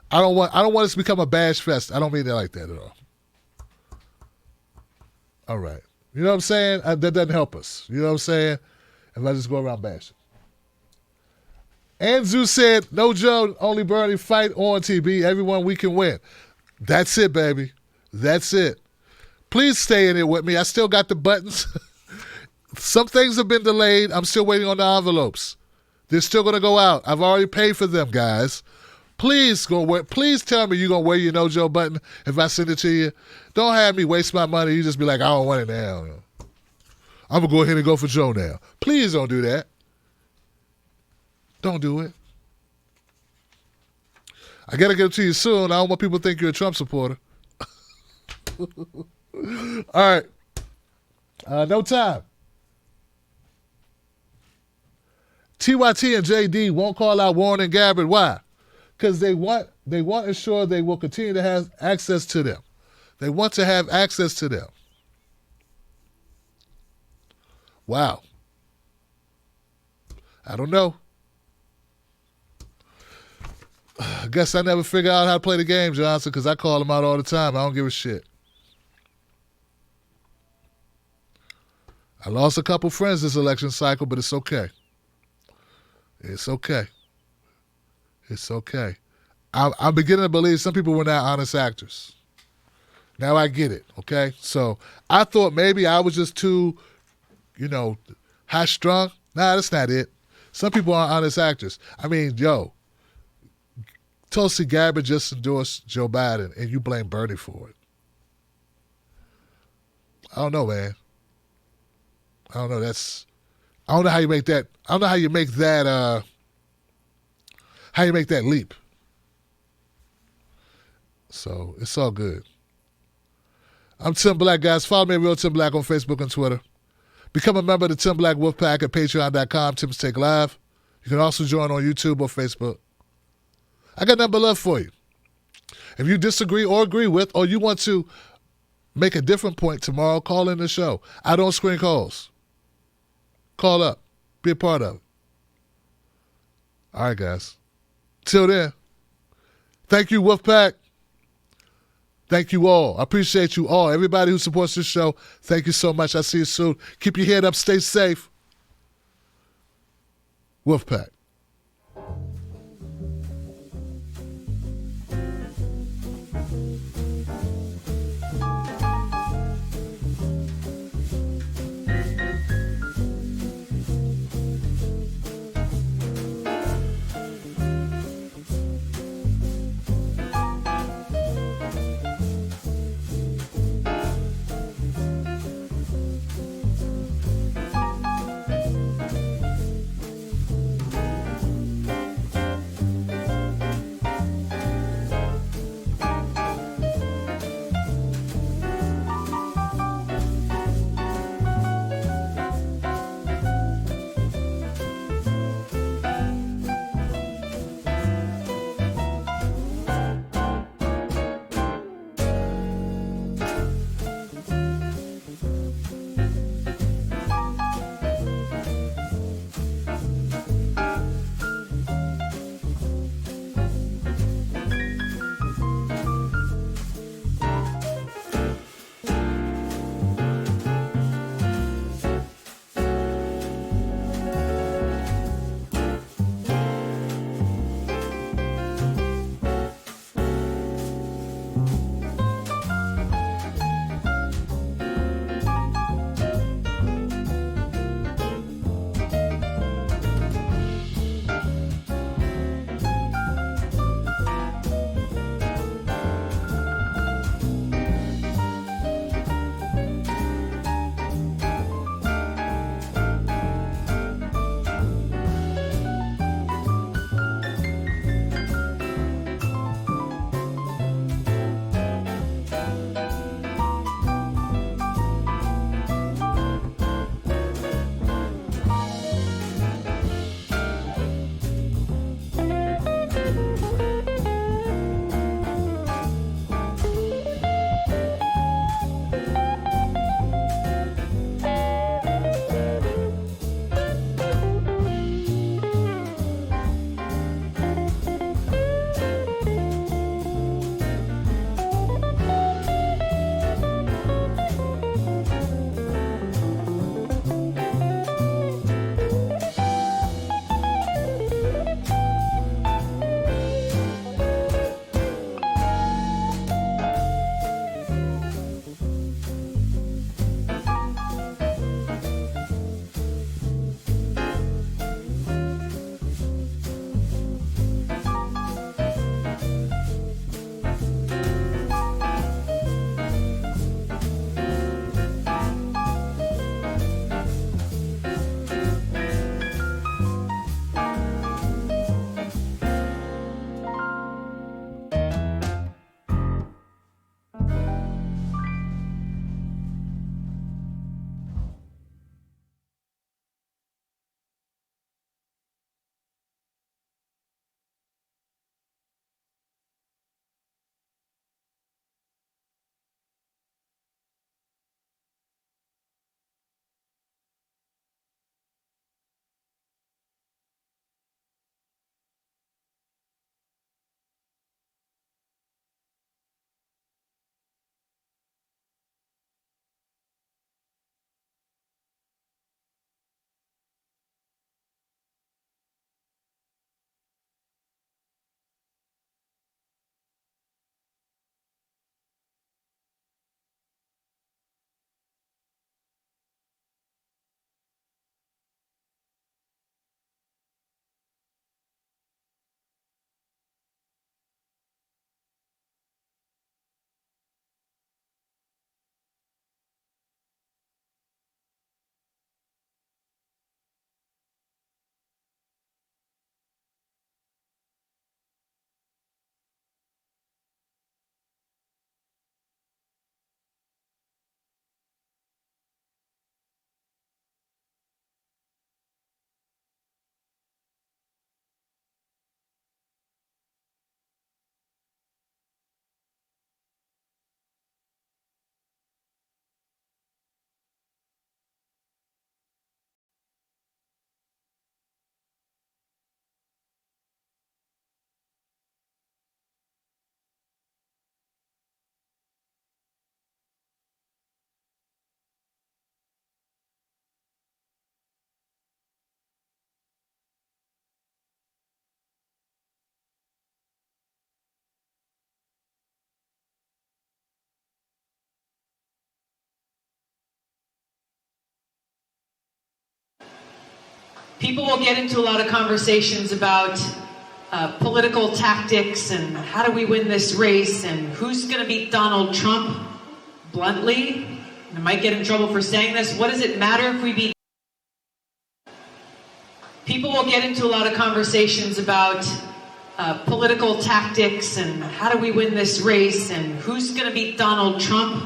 I don't want us to become a bash fest. I don't mean that like that at all. All right. You know what I'm saying? That doesn't help us. You know what I'm saying? If I just go around bashing. Anzu said, no Joe, only Bernie, fight on TB. Everyone, we can win. That's it, baby. That's it. Please stay in it with me. I still got the buttons. Some things have been delayed. I'm still waiting on the envelopes. They're still going to go out. I've already paid for them, guys. Please tell me you're going to wear your No Joe button if I send it to you. Don't have me waste my money. You just be like, I don't want it now. I'm going to go ahead and go for Joe now. Please don't do that. Don't do it. I got to get it to you soon. I don't want people to think you're a Trump supporter. All right. No time. TYT and JD won't call out Warren and Gabbard. Why? Because they want to ensure they will continue to have access to them. They want to have access to them. Wow. I don't know. I guess I never figure out how to play the game, Johnson, because I call them out all the time. I don't give a shit. I lost a couple friends this election cycle, but it's okay. It's okay. It's okay. I'm beginning to believe some people were not honest actors. Now I get it, okay? So I thought maybe I was just too, high-strung. Nah, that's not it. Some people aren't honest actors. I mean, Tulsi Gabbard just endorsed Joe Biden, and you blame Bernie for it. I don't know, man. I don't know. I don't know how you make that. I don't know how you make that. How you make that leap. So it's all good. I'm Tim Black, guys. Follow me at Real Tim Black on Facebook and Twitter. Become a member of the Tim Black Wolfpack at patreon.com. Tim's Take Live. You can also join on YouTube or Facebook. I got nothing but love for you. If you disagree or agree with, or you want to make a different point tomorrow, call in the show. I don't screen calls. Call up. Be a part of it. All right, guys. Till then, thank you, Wolfpack. Thank you all. I appreciate you all. Everybody who supports this show, thank you so much. I'll see you soon. Keep your head up. Stay safe. Wolfpack. People will get into a lot of conversations about political tactics and how do we win this race and who's going to beat Donald Trump. Bluntly, I might get in trouble for saying this, what does it matter if we beat? People will get into a lot of conversations about political tactics and how do we win this race and who's going to beat Donald Trump.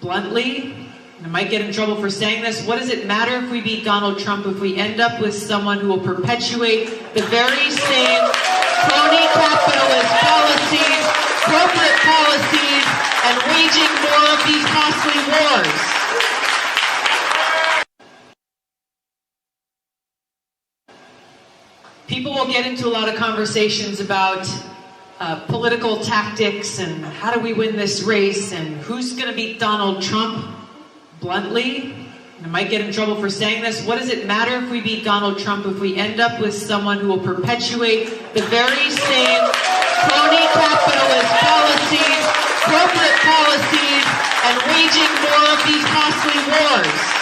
Bluntly, I might get in trouble for saying this, what does it matter if we beat Donald Trump if we end up with someone who will perpetuate the very same crony capitalist policies, corporate policies, and waging more of these costly wars? People will get into a lot of conversations about political tactics and how do we win this race and who's going to beat Donald Trump. Bluntly, I might get in trouble for saying this, what does it matter if we beat Donald Trump if we end up with someone who will perpetuate the very same crony capitalist policies, corporate policies, and waging more of these costly wars?